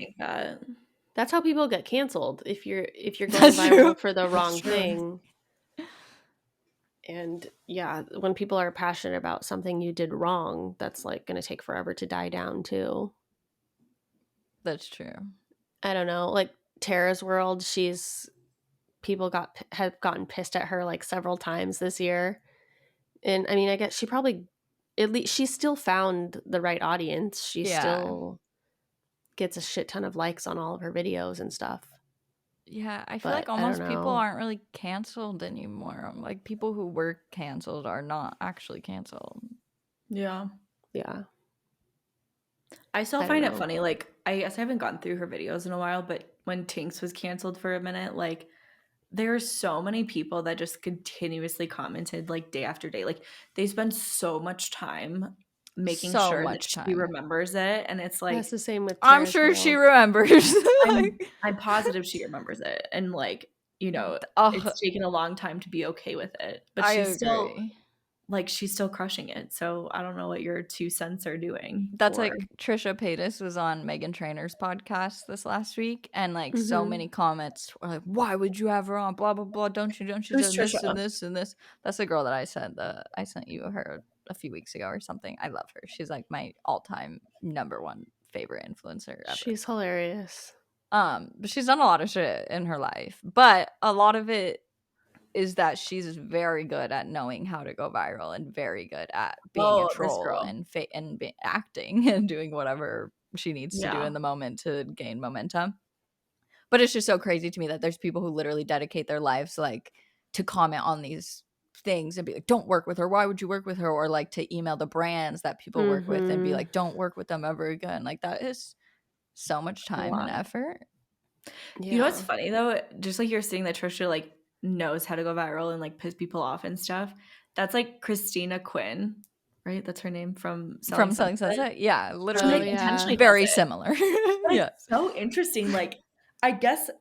[SPEAKER 3] that's how people get canceled. If you're going viral for the wrong thing. And yeah, when people are passionate about something you did wrong, that's like going to take forever to die down too.
[SPEAKER 2] That's true.
[SPEAKER 3] I don't know, like Tara's World, people have gotten pissed at her like several times this year. And I mean, I guess she probably, at least she still found the right audience. She still gets a shit ton of likes on all of her videos and stuff.
[SPEAKER 2] Yeah, I feel like almost people aren't really canceled anymore. Like, people who were canceled are not actually canceled.
[SPEAKER 1] Yeah.
[SPEAKER 3] Yeah.
[SPEAKER 1] I still find it funny. Like, I guess I haven't gone through her videos in a while, but when Tinks was canceled for a minute, like, there are so many people that just continuously commented like day after day. Like, they spend so much time making
[SPEAKER 2] So
[SPEAKER 1] sure that
[SPEAKER 2] much
[SPEAKER 1] she
[SPEAKER 2] time.
[SPEAKER 1] remembers it, and it's like
[SPEAKER 3] That's the same with
[SPEAKER 2] I'm
[SPEAKER 3] Tara's
[SPEAKER 2] sure she
[SPEAKER 3] role.
[SPEAKER 2] remembers.
[SPEAKER 1] I'm positive she remembers it, and like, you know, it's taken a long time to be okay with it, but
[SPEAKER 2] I
[SPEAKER 1] she's still
[SPEAKER 2] agree.
[SPEAKER 1] like, she's still crushing it. So I don't know what your 2 cents are doing
[SPEAKER 2] That's
[SPEAKER 1] for.
[SPEAKER 2] like Trisha Paytas was on Meghan Trainor's podcast this last week, and like so
[SPEAKER 3] Mhm.
[SPEAKER 2] many comments were like, "Why would you have her on? Blah blah blah. Don't you
[SPEAKER 1] Who's
[SPEAKER 2] do this
[SPEAKER 1] Trisha?
[SPEAKER 2] and this and this." That's the girl that I sent you her a few weeks ago or something. I love her. She's like my all-time #1 favorite influencer ever.
[SPEAKER 3] She's hilarious.
[SPEAKER 2] But she's done a lot of shit in her life, but a lot of it is that she's very good at knowing how to go viral and very good at being a
[SPEAKER 1] Oh, this
[SPEAKER 2] troll
[SPEAKER 1] girl.
[SPEAKER 2] and acting and doing whatever she needs to do
[SPEAKER 1] Yeah.
[SPEAKER 2] in the moment to gain momentum. But it's just so crazy to me that there's people who literally dedicate their lives like to comment on these things and be like, don't work with her. Why would you work with her? Or like to email the brands that people work with and be
[SPEAKER 3] Mhm.
[SPEAKER 2] like, don't work with them ever again. Like that is so much time and
[SPEAKER 1] lot.
[SPEAKER 2] effort.
[SPEAKER 3] Yeah.
[SPEAKER 1] You know what's funny though? Just like you're saying that Trisha like knows how to go viral and like piss people off and stuff. That's like Christina Quinn, right? That's her name from
[SPEAKER 2] From Selling Sunset? Yeah,
[SPEAKER 1] She
[SPEAKER 2] literally
[SPEAKER 1] like intentionally
[SPEAKER 2] very
[SPEAKER 1] does it.
[SPEAKER 2] similar.
[SPEAKER 1] But
[SPEAKER 2] Yeah.
[SPEAKER 1] it's so interesting. Like, I guess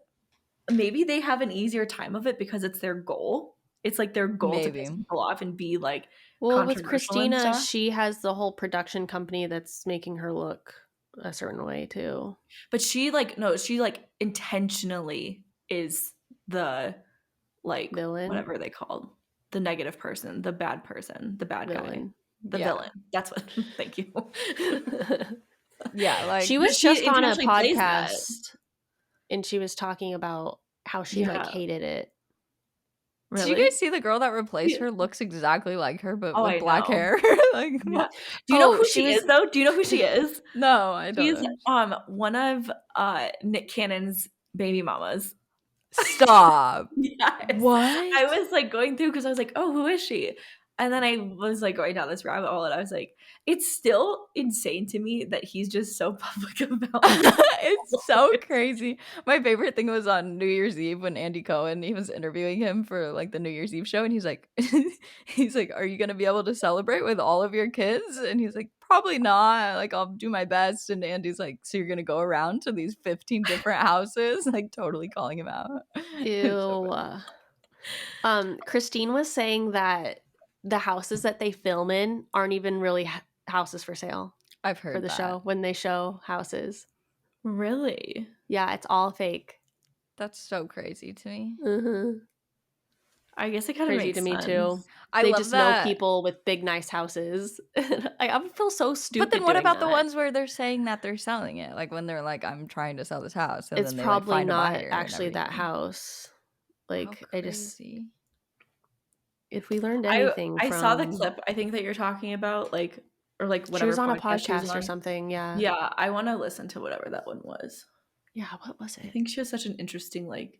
[SPEAKER 1] maybe they have an easier time of it because it's their goal. It's like their goal to piss
[SPEAKER 2] Maybe.
[SPEAKER 1] people off and be like
[SPEAKER 3] Well, with
[SPEAKER 1] controversial and
[SPEAKER 3] Christina,
[SPEAKER 1] stuff.
[SPEAKER 3] she has the whole production company that's making her look a certain way too.
[SPEAKER 1] But she like no, she like intentionally is the like
[SPEAKER 3] Villain.
[SPEAKER 1] whatever they called the negative person, the bad person, the bad guy,
[SPEAKER 3] Villain.
[SPEAKER 1] the
[SPEAKER 2] Yeah.
[SPEAKER 1] villain. That's what. Thank you.
[SPEAKER 2] Yeah, like
[SPEAKER 3] She
[SPEAKER 1] But
[SPEAKER 3] was
[SPEAKER 1] she
[SPEAKER 3] just on a
[SPEAKER 1] intentionally plays that.
[SPEAKER 3] podcast and she was talking about how she like
[SPEAKER 1] Yeah.
[SPEAKER 3] hated it.
[SPEAKER 2] did you
[SPEAKER 1] Really?
[SPEAKER 2] guys see the girl that replaced her looks exactly like her but
[SPEAKER 1] Oh,
[SPEAKER 2] with
[SPEAKER 1] I
[SPEAKER 2] black
[SPEAKER 1] know.
[SPEAKER 2] hair? Like
[SPEAKER 1] Yeah. Do you know
[SPEAKER 3] Oh,
[SPEAKER 1] who
[SPEAKER 3] she
[SPEAKER 1] she
[SPEAKER 3] was-
[SPEAKER 1] is though? Do you know who she is?
[SPEAKER 2] No, I
[SPEAKER 1] She's
[SPEAKER 2] don't.
[SPEAKER 1] one of Nick Cannon's baby mamas.
[SPEAKER 2] Stop.
[SPEAKER 1] Yes.
[SPEAKER 2] What?
[SPEAKER 1] I was like going through because I was like, oh, who is she? And then I was like going down this rabbit hole and I was like, it's still insane to me that he's just so public about it.
[SPEAKER 2] It's so crazy. My favorite thing was on New Year's Eve when Andy Cohen, he was interviewing him for like the New Year's Eve show, and he's like, are you gonna be able to celebrate with all of your kids? And he's like, probably not. Like, I'll do my best. And Andy's like, so you're gonna go around to these 15 different houses, like totally calling him out. It's so
[SPEAKER 3] Ew. Christine was saying that the houses that they film in aren't even really houses for sale
[SPEAKER 2] I've heard
[SPEAKER 3] for the
[SPEAKER 2] that.
[SPEAKER 3] show when they show houses.
[SPEAKER 1] Really?
[SPEAKER 3] Yeah, it's all fake.
[SPEAKER 2] That's so crazy to me.
[SPEAKER 3] Mm-hmm.
[SPEAKER 1] I guess it kind of
[SPEAKER 3] Crazy
[SPEAKER 1] makes
[SPEAKER 3] to me
[SPEAKER 1] sense.
[SPEAKER 3] too.
[SPEAKER 2] I
[SPEAKER 3] They
[SPEAKER 2] love
[SPEAKER 3] just
[SPEAKER 2] that.
[SPEAKER 3] know people with big, nice houses. I would feel so stupid.
[SPEAKER 2] But then what
[SPEAKER 3] doing
[SPEAKER 2] about the
[SPEAKER 3] that.
[SPEAKER 2] ones where they're saying that they're selling it? Like when they're like, I'm trying to sell this house. And
[SPEAKER 3] It's
[SPEAKER 2] then they
[SPEAKER 3] probably
[SPEAKER 2] like find
[SPEAKER 3] not
[SPEAKER 2] a buyer
[SPEAKER 3] actually
[SPEAKER 2] and
[SPEAKER 3] that
[SPEAKER 2] everything.
[SPEAKER 3] house. Like,
[SPEAKER 2] How
[SPEAKER 3] I just,
[SPEAKER 2] crazy.
[SPEAKER 3] if we learned anything
[SPEAKER 1] I
[SPEAKER 3] from...
[SPEAKER 1] saw the clip I think that you're talking about, like, or like whatever
[SPEAKER 3] She was on a
[SPEAKER 1] podcast she was
[SPEAKER 3] podcast or
[SPEAKER 1] on.
[SPEAKER 3] something, yeah.
[SPEAKER 1] Yeah, I want to listen to whatever that one was.
[SPEAKER 3] Yeah, what was
[SPEAKER 1] I
[SPEAKER 3] it?
[SPEAKER 1] think she has such an interesting like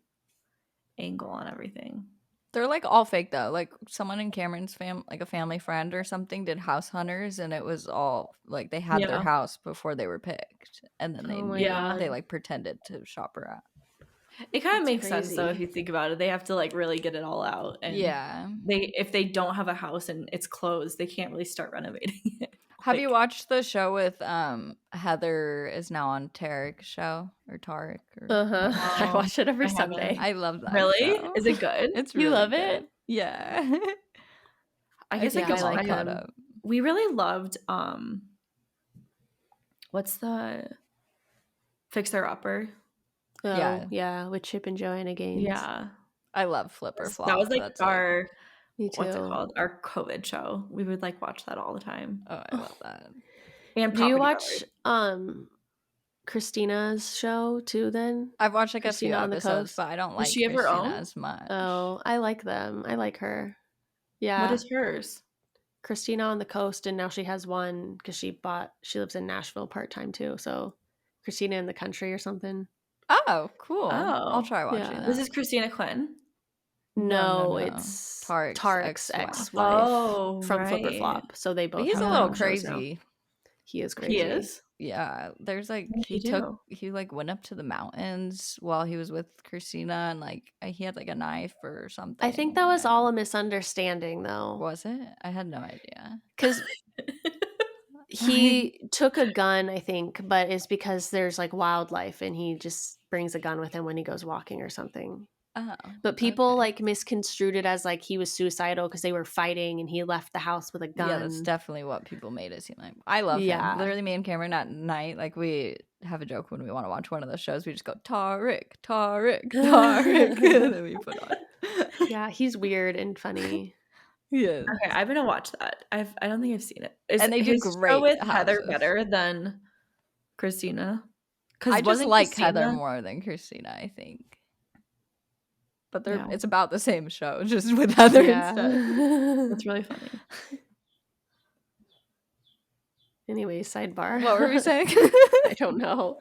[SPEAKER 1] angle on everything.
[SPEAKER 2] They're like all fake though. Like someone in Cameron's like a family friend or something did house hunters, and it was all like they had their
[SPEAKER 1] Yeah.
[SPEAKER 2] house before they were picked, and then
[SPEAKER 3] Oh my
[SPEAKER 1] Yeah.
[SPEAKER 3] God.
[SPEAKER 2] they like pretended to shop her out.
[SPEAKER 1] It kind of
[SPEAKER 3] That's
[SPEAKER 1] makes sense though if
[SPEAKER 3] crazy.
[SPEAKER 1] you think about it. They have to like really get it all out, and
[SPEAKER 2] Yeah.
[SPEAKER 1] if they don't have a house and it's closed, they can't really start renovating it.
[SPEAKER 2] Have you
[SPEAKER 1] Like,
[SPEAKER 2] watched the show with Heather is now on Tarek's show or Tarek? Or
[SPEAKER 3] Uh-huh. I
[SPEAKER 1] No,
[SPEAKER 3] watch it every
[SPEAKER 1] I haven't.
[SPEAKER 3] Sunday.
[SPEAKER 2] I love that
[SPEAKER 1] Really?
[SPEAKER 2] show.
[SPEAKER 1] Is it good?
[SPEAKER 2] It's
[SPEAKER 3] You
[SPEAKER 2] really
[SPEAKER 3] love
[SPEAKER 2] good.
[SPEAKER 3] it?
[SPEAKER 2] Yeah.
[SPEAKER 1] I guess
[SPEAKER 3] Yeah,
[SPEAKER 1] I could
[SPEAKER 3] I like
[SPEAKER 2] caught
[SPEAKER 3] him.
[SPEAKER 2] up.
[SPEAKER 1] We really loved what's the Fixer Upper?
[SPEAKER 3] Oh,
[SPEAKER 2] Yeah.
[SPEAKER 3] yeah, with Chip and Joanna Gaines.
[SPEAKER 1] Yeah.
[SPEAKER 2] I love Flipper Flop.
[SPEAKER 1] That was like
[SPEAKER 2] That's
[SPEAKER 1] our
[SPEAKER 3] Me too.
[SPEAKER 1] what's it called? Our COVID show. We would like watch that all the time.
[SPEAKER 2] Oh, I love that.
[SPEAKER 1] And
[SPEAKER 3] Do you
[SPEAKER 1] Property
[SPEAKER 3] watch
[SPEAKER 1] Brothers.
[SPEAKER 3] Christina's show too then?
[SPEAKER 2] I've watched like
[SPEAKER 3] Christina
[SPEAKER 2] a few
[SPEAKER 3] on the
[SPEAKER 2] episodes,
[SPEAKER 3] Coast?
[SPEAKER 2] but I don't
[SPEAKER 1] Does
[SPEAKER 2] like
[SPEAKER 1] she have her
[SPEAKER 2] Christina
[SPEAKER 1] own?
[SPEAKER 2] as much.
[SPEAKER 3] Oh, I like them. I like her. Yeah.
[SPEAKER 1] What is hers?
[SPEAKER 3] Christina on the Coast, and now she has one because she lives in Nashville part-time too. So Christina in the Country or something.
[SPEAKER 2] Oh, cool. I'll
[SPEAKER 1] Oh.
[SPEAKER 2] try watching
[SPEAKER 3] Yeah.
[SPEAKER 2] that.
[SPEAKER 1] This is Christina Quinn.
[SPEAKER 3] No,
[SPEAKER 2] no.
[SPEAKER 3] it's
[SPEAKER 2] Tarek's
[SPEAKER 3] Tarek's
[SPEAKER 2] ex-wife.
[SPEAKER 3] ex-wife
[SPEAKER 1] Oh,
[SPEAKER 3] from Flipper
[SPEAKER 1] right.
[SPEAKER 3] Flop. So they
[SPEAKER 2] But
[SPEAKER 3] both
[SPEAKER 2] he's
[SPEAKER 3] have
[SPEAKER 2] a
[SPEAKER 3] their
[SPEAKER 2] little
[SPEAKER 3] own shows now.
[SPEAKER 2] crazy.
[SPEAKER 3] He is crazy.
[SPEAKER 1] He is?
[SPEAKER 2] Yeah, there's like
[SPEAKER 1] What did he do?
[SPEAKER 2] he like went up to the mountains while he was with Christina, and like he had like a knife or something.
[SPEAKER 3] I think that was all a
[SPEAKER 2] and-
[SPEAKER 3] misunderstanding though.
[SPEAKER 2] Was it? I had no idea.
[SPEAKER 3] Because He took a gun, I think, but it's because there's like wildlife and he just brings a gun with him when he goes walking or something.
[SPEAKER 2] Oh,
[SPEAKER 3] But people
[SPEAKER 2] okay.
[SPEAKER 3] like misconstrued it as like he was suicidal because they were fighting and he left the house with a gun.
[SPEAKER 2] Yeah, that's definitely what people made it seem like. I love him. Literally, me and Cameron at night, like, we have a joke when we want to watch one of those shows. We just go, Tariq, Tariq, Tariq. And then we put on.
[SPEAKER 3] Yeah, he's weird and funny.
[SPEAKER 2] Yeah.
[SPEAKER 1] Okay, I'm gonna watch that. I don't think I've seen it. Is
[SPEAKER 2] And they do
[SPEAKER 1] his
[SPEAKER 2] great
[SPEAKER 1] show with Heather
[SPEAKER 2] houses.
[SPEAKER 1] better than Christina? Because
[SPEAKER 2] I just like Heather more than Christina, I think. But it's about the same show, just with Heather instead.
[SPEAKER 1] That's really funny.
[SPEAKER 3] Anyway, sidebar.
[SPEAKER 2] What were we saying?
[SPEAKER 3] I don't know.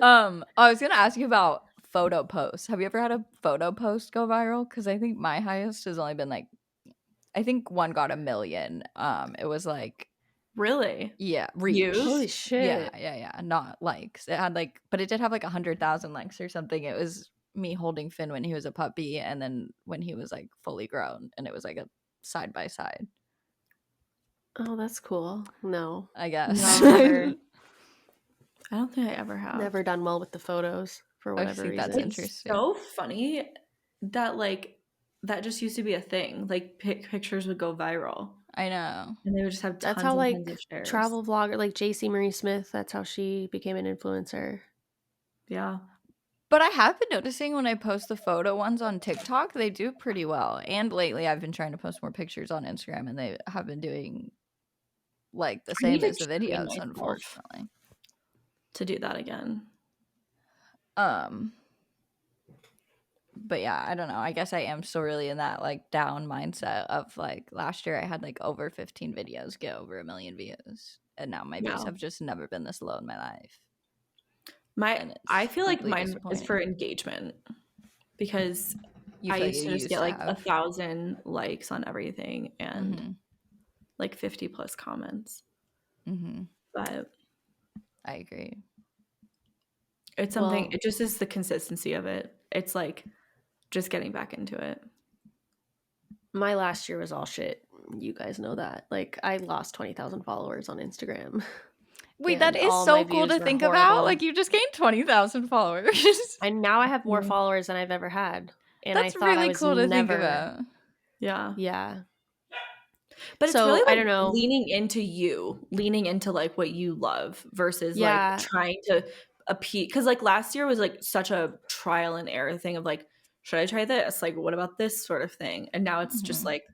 [SPEAKER 2] I was gonna ask you about photo posts. Have you ever had a photo post go viral? Because I think my highest has only been like, I think one got 1 million. It was like,
[SPEAKER 1] really,
[SPEAKER 2] reach.
[SPEAKER 3] Holy shit.
[SPEAKER 2] Yeah. Not likes. It had like, but it did have like 100,000 likes or something. It was me holding Finn when he was a puppy, and then when he was like fully grown, and it was like a side by side.
[SPEAKER 3] Oh, that's cool. No,
[SPEAKER 2] I guess.
[SPEAKER 3] No, never.
[SPEAKER 1] I don't think I ever have.
[SPEAKER 3] Never done well with the photos for whatever reason.
[SPEAKER 2] That's interesting.
[SPEAKER 1] It's so funny that like that just used to be a thing. Like pictures would go viral.
[SPEAKER 2] I know.
[SPEAKER 1] And they would just have tons
[SPEAKER 3] That's how
[SPEAKER 1] and
[SPEAKER 3] like
[SPEAKER 1] tons of shares.
[SPEAKER 3] travel vlogger like JC Marie Smith, that's how she became an influencer.
[SPEAKER 1] Yeah.
[SPEAKER 2] But I have been noticing when I post the photo ones on TikTok, they do pretty well. And lately I've been trying to post more pictures on Instagram, and they have been doing like the same as the videos, unfortunately.
[SPEAKER 1] To do that again.
[SPEAKER 2] But yeah, I don't know. I guess I am still really in that like down mindset of like last year I had like over 15 videos get over 1 million views, and now my views have just never been this low in my life.
[SPEAKER 1] I feel like mine is for engagement, because I used to just get like 1,000 likes on everything and like 50 plus comments. But
[SPEAKER 2] I agree.
[SPEAKER 1] It's something, it just is the consistency of it. It's like just getting back into it.
[SPEAKER 3] My last year was all shit. You guys know that. Like, I lost 20,000 followers on Instagram.
[SPEAKER 2] Wait, that is so cool to think about. Like, you just gained 20,000 followers.
[SPEAKER 3] And now I have more followers than I've ever had. And
[SPEAKER 2] that's
[SPEAKER 3] I thought
[SPEAKER 2] really
[SPEAKER 3] I was
[SPEAKER 2] cool to
[SPEAKER 3] never...
[SPEAKER 2] think about.
[SPEAKER 1] Yeah.
[SPEAKER 3] Yeah.
[SPEAKER 1] But it's really like
[SPEAKER 3] I don't know,
[SPEAKER 1] leaning into like what you love versus like trying to appeal. Because like last year was like such a trial and error thing of like, should I try this? Like, what about this sort of thing? And now it's just like,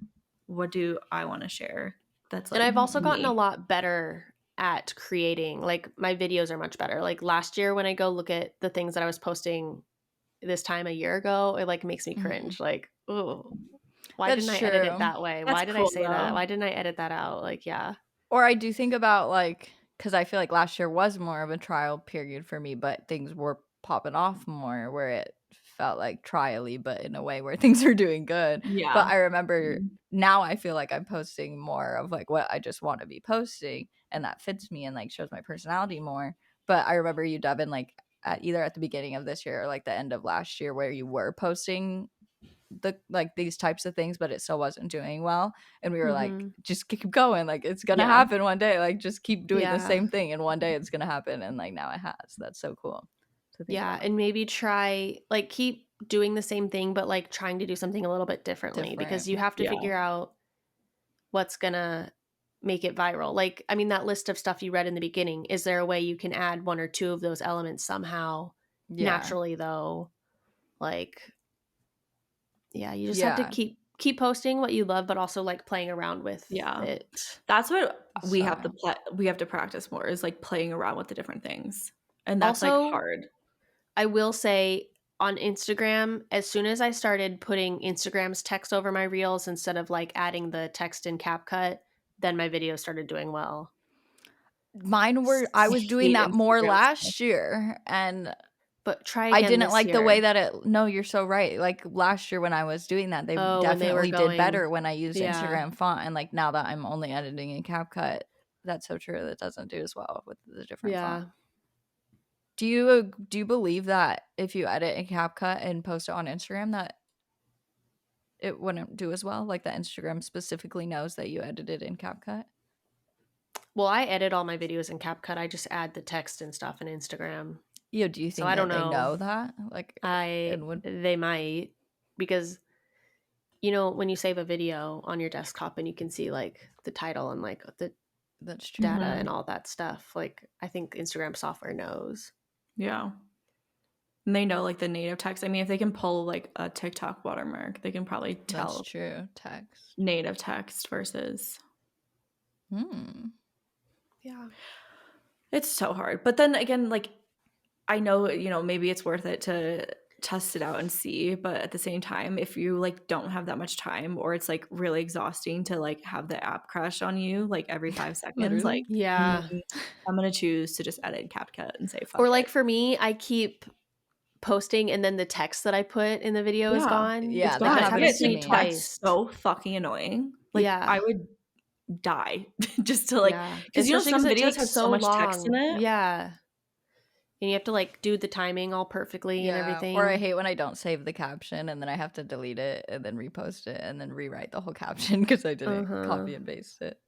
[SPEAKER 1] what do I want to share? That's like,
[SPEAKER 3] and I've also gotten a lot better at creating. Like, my videos are much better. Like last year, when I go look at the things that I was posting this time a year ago, it like makes me cringe. Like, ooh, why didn't I edit it that way? Why did I say that? Why didn't I edit that out? Like, yeah.
[SPEAKER 2] Or I do think about like, because I feel like last year was more of a trial period for me, but things were popping off more where it felt like trial-y, but in a way where things are doing good.
[SPEAKER 1] Yeah.
[SPEAKER 2] But I remember now I feel like I'm posting more of like what I just want to be posting, and that fits me and like shows my personality more. But I remember you, Devin, like either at the beginning of this year or like the end of last year, where you were posting the like these types of things, but it still wasn't doing well, and we were like, just keep going, like it's gonna happen one day, like just keep doing the same thing and one day it's gonna happen. And like now it has. That's so cool to think about.
[SPEAKER 3] And maybe try like keep doing the same thing, but like trying to do something a little bit differently, because you have to figure out what's gonna make it viral. Like, I mean, that list of stuff you read in the beginning, is there a way you can add one or two of those elements somehow naturally though? Like, you just have to keep posting what you love, but also like playing around with it.
[SPEAKER 1] That's what we have to practice more, is like playing around with the different things. And that's also, like hard.
[SPEAKER 3] I will say on Instagram, as soon as I started putting Instagram's text over my reels instead of like adding the text in CapCut, then my videos started doing well.
[SPEAKER 2] Mine were, I was doing that more last year, and
[SPEAKER 3] but try again.
[SPEAKER 2] I didn't like the way that it. No, you're so right. Like last year when I was doing that, they definitely did better when I used Instagram font. And like now that I'm only editing in CapCut, that's so true. That doesn't do as well with the different font. Do you believe that if you edit in CapCut and post it on Instagram, that it wouldn't do as well? Like that Instagram specifically knows that you edited in CapCut?
[SPEAKER 3] Well, I edit all my videos in CapCut. I just add the text and stuff in Instagram.
[SPEAKER 2] Do you
[SPEAKER 3] So
[SPEAKER 2] think
[SPEAKER 3] I don't
[SPEAKER 2] that they know
[SPEAKER 3] know.
[SPEAKER 2] that? Like, and would
[SPEAKER 3] They might, because when you save a video on your desktop and you can see like the title and like the
[SPEAKER 2] that's true.
[SPEAKER 3] data and all that stuff, like I think Instagram software knows.
[SPEAKER 1] Yeah. And they know like the native text. I mean, if they can pull like a TikTok watermark, they can probably tell
[SPEAKER 2] That's true. Text.
[SPEAKER 1] native text versus.
[SPEAKER 3] Yeah.
[SPEAKER 1] It's so hard. But then again, like I know, maybe it's worth it to test it out and see, but at the same time, if you like don't have that much time or it's like really exhausting to like have the app crash on you like every 5 seconds, like
[SPEAKER 2] Literally.
[SPEAKER 3] Yeah.
[SPEAKER 1] I'm going to choose to just edit in CapCut and say fuck
[SPEAKER 3] Or like
[SPEAKER 1] it.
[SPEAKER 3] for me, I keep posting and then the text that I put in the video is gone.
[SPEAKER 2] Yeah,
[SPEAKER 1] It's
[SPEAKER 2] that
[SPEAKER 1] gone.
[SPEAKER 3] That
[SPEAKER 2] happens
[SPEAKER 3] happens to
[SPEAKER 2] to
[SPEAKER 3] me
[SPEAKER 2] me.
[SPEAKER 3] twice.
[SPEAKER 1] That's so fucking annoying. Like
[SPEAKER 3] Yeah.
[SPEAKER 1] I would die just to like,
[SPEAKER 3] Yeah.
[SPEAKER 1] because
[SPEAKER 3] Especially
[SPEAKER 1] some
[SPEAKER 3] 'cause it
[SPEAKER 1] videos
[SPEAKER 3] takes
[SPEAKER 1] have so
[SPEAKER 3] so
[SPEAKER 1] much text in
[SPEAKER 3] long.
[SPEAKER 1] it.
[SPEAKER 3] Yeah. And you have to like do the timing all perfectly and everything.
[SPEAKER 2] Or I hate when I don't save the caption and then I have to delete it and then repost it and then rewrite the whole caption because I didn't copy and paste it.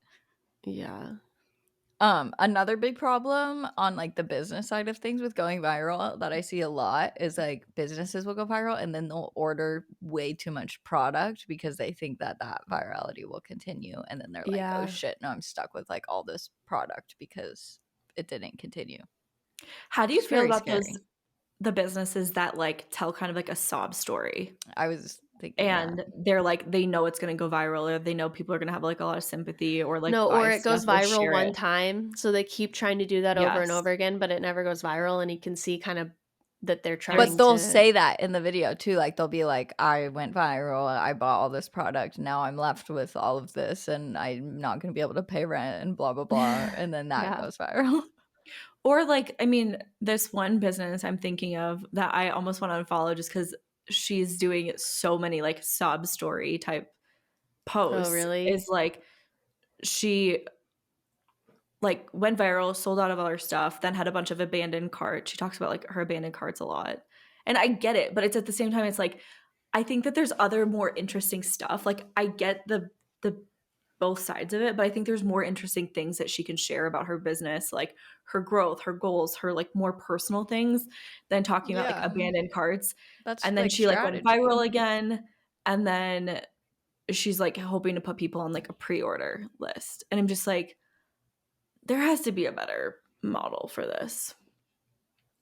[SPEAKER 3] Yeah.
[SPEAKER 2] Another big problem on like the business side of things with going viral that I see a lot is like businesses will go viral and then they'll order way too much product because they think that virality will continue, and then they're like, oh shit, no, I'm stuck with like all this product because it didn't continue.
[SPEAKER 1] How do you
[SPEAKER 2] It's
[SPEAKER 1] feel
[SPEAKER 2] very
[SPEAKER 1] about
[SPEAKER 2] scary.
[SPEAKER 1] the businesses that like tell kind of like a sob story?
[SPEAKER 2] I was thinking
[SPEAKER 1] And they're like, they know it's going to go viral, or they know people are going to have like a lot of sympathy or like
[SPEAKER 3] No,
[SPEAKER 1] buy
[SPEAKER 3] or it
[SPEAKER 1] stuff
[SPEAKER 3] goes
[SPEAKER 1] or
[SPEAKER 3] viral
[SPEAKER 1] share
[SPEAKER 3] one
[SPEAKER 1] it.
[SPEAKER 3] time, so they keep trying to do that over and
[SPEAKER 1] Yes.
[SPEAKER 3] over again, but it never goes viral, and you can see kind of that they're trying
[SPEAKER 2] But they'll
[SPEAKER 3] to
[SPEAKER 2] say that in the video too. Like they'll be like, I went viral, I bought all this product, now I'm left with all of this and I'm not going to be able to pay rent and blah, blah, blah. And then that
[SPEAKER 3] Yeah.
[SPEAKER 2] goes viral.
[SPEAKER 1] Or like, I mean, this one business I'm thinking of that I almost want to unfollow just because she's doing so many like sob story type posts.
[SPEAKER 3] Oh, really?
[SPEAKER 1] Is like she like went viral, sold out of all her stuff, then had a bunch of abandoned carts. She talks about like her abandoned carts a lot. And I get it, but it's at the same time, it's like I think that there's other more interesting stuff. Like I get the both sides of it, but I think there's more interesting things that she can share about her business, like her growth, her goals, her like more personal things than talking about like
[SPEAKER 2] Yeah.
[SPEAKER 1] abandoned carts.
[SPEAKER 2] That's
[SPEAKER 1] And then
[SPEAKER 2] like
[SPEAKER 1] she like went
[SPEAKER 2] strategy.
[SPEAKER 1] viral again, and then she's like hoping to put people on like a pre-order list. And I'm just like, there has to be a better model for this.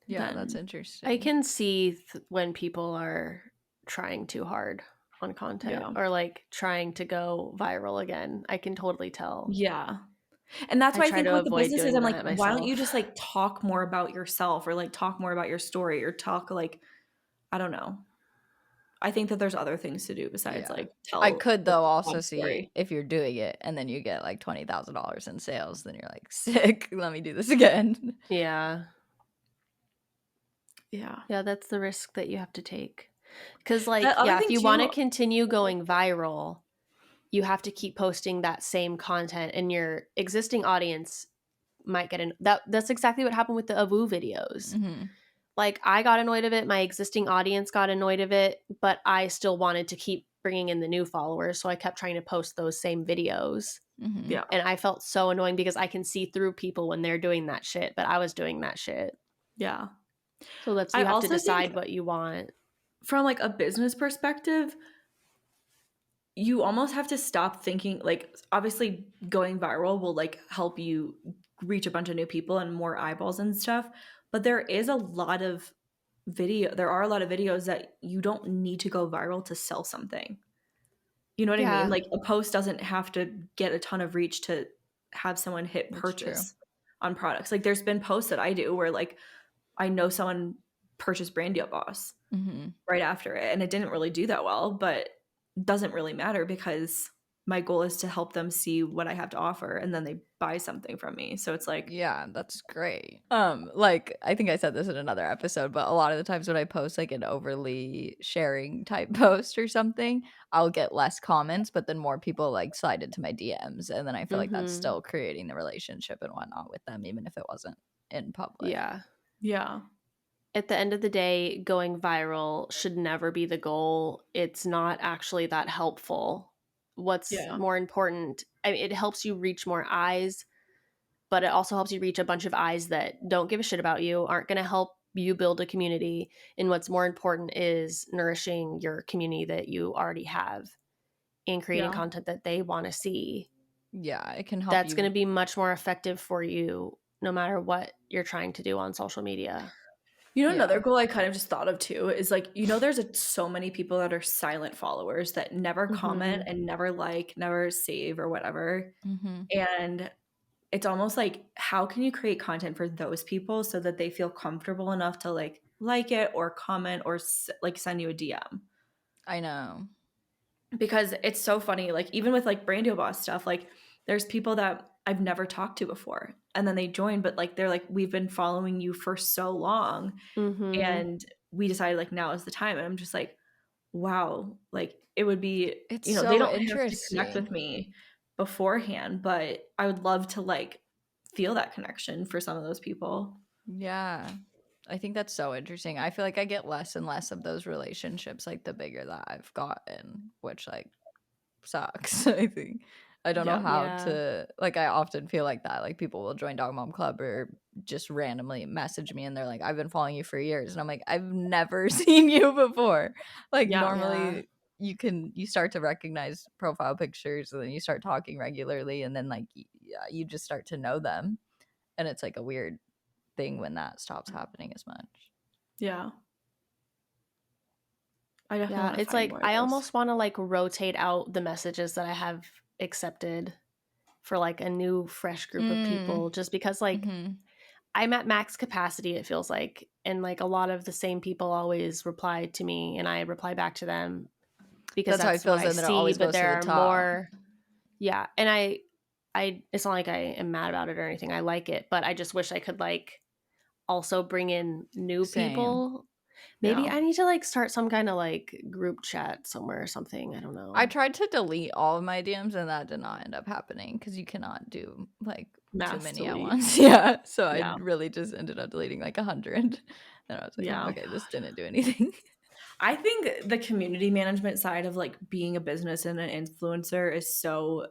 [SPEAKER 2] Yeah, that's interesting.
[SPEAKER 3] I can see when people are trying too hard on content or like trying to go viral again. I can totally tell.
[SPEAKER 1] Yeah. And that's why I
[SPEAKER 3] try
[SPEAKER 1] think
[SPEAKER 3] to
[SPEAKER 1] with the
[SPEAKER 3] avoid
[SPEAKER 1] businesses,
[SPEAKER 3] doing
[SPEAKER 1] I'm like,
[SPEAKER 3] that
[SPEAKER 1] why don't you
[SPEAKER 3] myself.
[SPEAKER 1] just like talk more about yourself or like talk more about your story or talk like, I don't know. I think that there's other things to do besides like tell.
[SPEAKER 2] I could though
[SPEAKER 1] a
[SPEAKER 2] also
[SPEAKER 1] sob story.
[SPEAKER 2] see if you're doing it and then you get like $20,000 in sales, then you're like, sick, let me do this again.
[SPEAKER 3] Yeah.
[SPEAKER 1] Yeah.
[SPEAKER 3] Yeah, that's the risk that you have to take. Because like,
[SPEAKER 1] That other
[SPEAKER 3] yeah, if
[SPEAKER 1] thing
[SPEAKER 3] you want to
[SPEAKER 1] too-
[SPEAKER 3] continue going viral, you have to keep posting that same content, and your existing audience might get that's exactly what happened with the Avu videos. Like I got annoyed of it, my existing audience got annoyed of it, but I still wanted to keep bringing in the new followers, so I kept trying to post those same videos.
[SPEAKER 1] Yeah.
[SPEAKER 3] And I felt so annoying because I can see through people when they're doing that shit, but I was doing that shit.
[SPEAKER 1] Yeah.
[SPEAKER 3] So you have to decide what you want.
[SPEAKER 1] From like a business perspective, you almost have to stop thinking like obviously going viral will like help you reach a bunch of new people and more eyeballs and stuff, but there are a lot of videos that you don't need to go viral to sell something. You know what I mean? Like a post doesn't have to get a ton of reach to have someone hit purchase on products. Like there's been posts that I do where like I know someone purchased Brand Deal Boss right after it, and it didn't really do that well, but it doesn't really matter because my goal is to help them see what I have to offer, and then they buy something from me. So it's like,
[SPEAKER 2] yeah, that's great. Like I think I said this in another episode, but a lot of the times when I post like an overly sharing type post or something, I'll get less comments, but then more people like slide into my DMs, and then I feel like that's still creating the relationship and whatnot with them, even if it wasn't in public.
[SPEAKER 1] Yeah.
[SPEAKER 3] At the end of the day, going viral should never be the goal. It's not actually that helpful. What's more important, I mean, it helps you reach more eyes, but it also helps you reach a bunch of eyes that don't give a shit about you, aren't going to help you build a community. And what's more important is nourishing your community that you already have and creating content that they want to see.
[SPEAKER 2] Yeah, it can help
[SPEAKER 3] That's
[SPEAKER 2] you.
[SPEAKER 3] going to be much more effective for you no matter what you're trying to do on social media.
[SPEAKER 1] You know, another goal I kind of just thought of too is like, you know, there's so many people that are silent followers that never comment and never like, never save or whatever. And it's almost like, how can you create content for those people so that they feel comfortable enough to like it or comment or like send you a DM?
[SPEAKER 2] I know.
[SPEAKER 1] Because it's so funny, like even with like Brand Deal Boss stuff, like there's people that I've never talked to before and then they join, but like they're like, we've been following you for so long and we decided like now is the time. And I'm just like, wow, like it would be,
[SPEAKER 2] It's
[SPEAKER 1] you know,
[SPEAKER 2] so
[SPEAKER 1] they don't have to
[SPEAKER 2] interesting.
[SPEAKER 1] connect with me beforehand, but I would love to like feel that connection for some of those people.
[SPEAKER 2] Yeah. I think that's so interesting. I feel like I get less and less of those relationships like the bigger that I've gotten, which like sucks. I think I don't know how to, like, I often feel like that, like people will join Dog Mom Club or just randomly message me and they're like, I've been following you for years, and I'm like, I've never seen you before. Like normally you start to recognize profile pictures and then you start talking regularly and then like you just start to know them, and it's like a weird thing when that stops happening as much.
[SPEAKER 1] I definitely
[SPEAKER 3] it's like I almost want to like rotate out the messages that I have accepted for like a new fresh group of people, just because like I'm at max capacity, it feels like, and like a lot of the same people always reply to me and I reply back to them because that's how it feels, and then it always goes to the top. More and I it's not like I am mad about it or anything, I like it, but I just wish I could like also bring in new people. Maybe I need to like start some kind of like group chat somewhere or something. I don't know.
[SPEAKER 2] I tried to delete all of my DMs and that did not end up happening because you cannot do like too many at once. So I really just ended up deleting like 100. And I was like, okay, this didn't do anything.
[SPEAKER 1] I think the community management side of like being a business and an influencer is so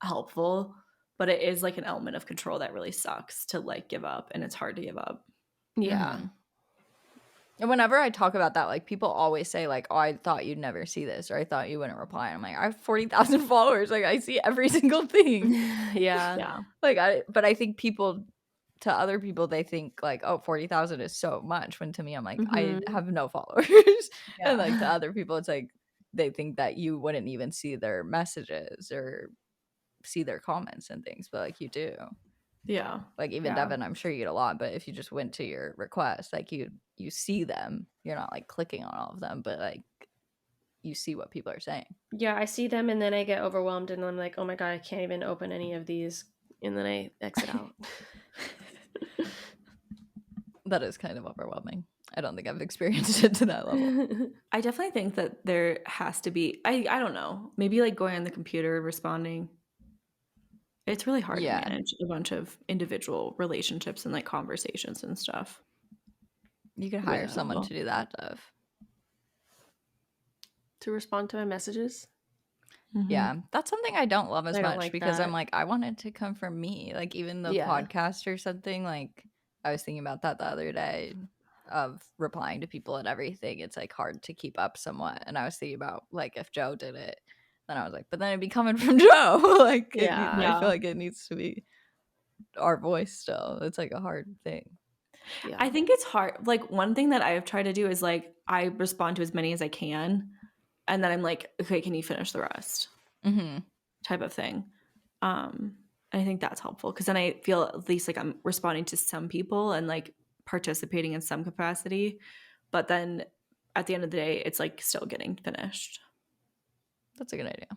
[SPEAKER 1] helpful, but it is like an element of control that really sucks to like give up, and it's hard to give up.
[SPEAKER 2] And whenever I talk about that, like people always say like, oh, I thought you'd never see this, or I thought you wouldn't reply. And I'm like, I have 40,000 followers. Like I see every single thing. But I think to other people, they think like, oh, 40,000 is so much. When to me, I'm like, I have no followers. And like to other people, it's like, they think that you wouldn't even see their messages or see their comments and things, but like you do. Like even Devon, I'm sure you get a lot, but if you just went to your request, like you see them, you're not like clicking on all of them, but like you see what people are saying.
[SPEAKER 3] I see them and then I get overwhelmed and I'm like, oh my god, I can't even open any of these, and then I exit out.
[SPEAKER 2] That is kind of overwhelming. I don't think I've experienced it to that level.
[SPEAKER 1] I definitely think that there has to be, I don't know, maybe like going on the computer, responding. It's really hard to manage a bunch of individual relationships and like conversations and stuff.
[SPEAKER 2] You could hire someone to do that, Dev.
[SPEAKER 3] To respond to my messages?
[SPEAKER 2] Yeah, that's something I don't love as much because I'm like, I want it to come from me. Like even the podcast or something, like I was thinking about that the other day of replying to people and everything. It's like hard to keep up somewhat. And I was thinking about like if Joe did it, then I was like, but then it'd be coming from Joe. Like I feel like it needs to be our voice still. It's like a hard thing.
[SPEAKER 1] I think it's hard. Like one thing that I've tried to do is like I respond to as many as I can, and then I'm like, okay, can you finish the rest? Type of thing. I think that's helpful because then I feel at least like I'm responding to some people and like participating in some capacity, but then at the end of the day, it's like still getting finished.
[SPEAKER 2] That's a good idea.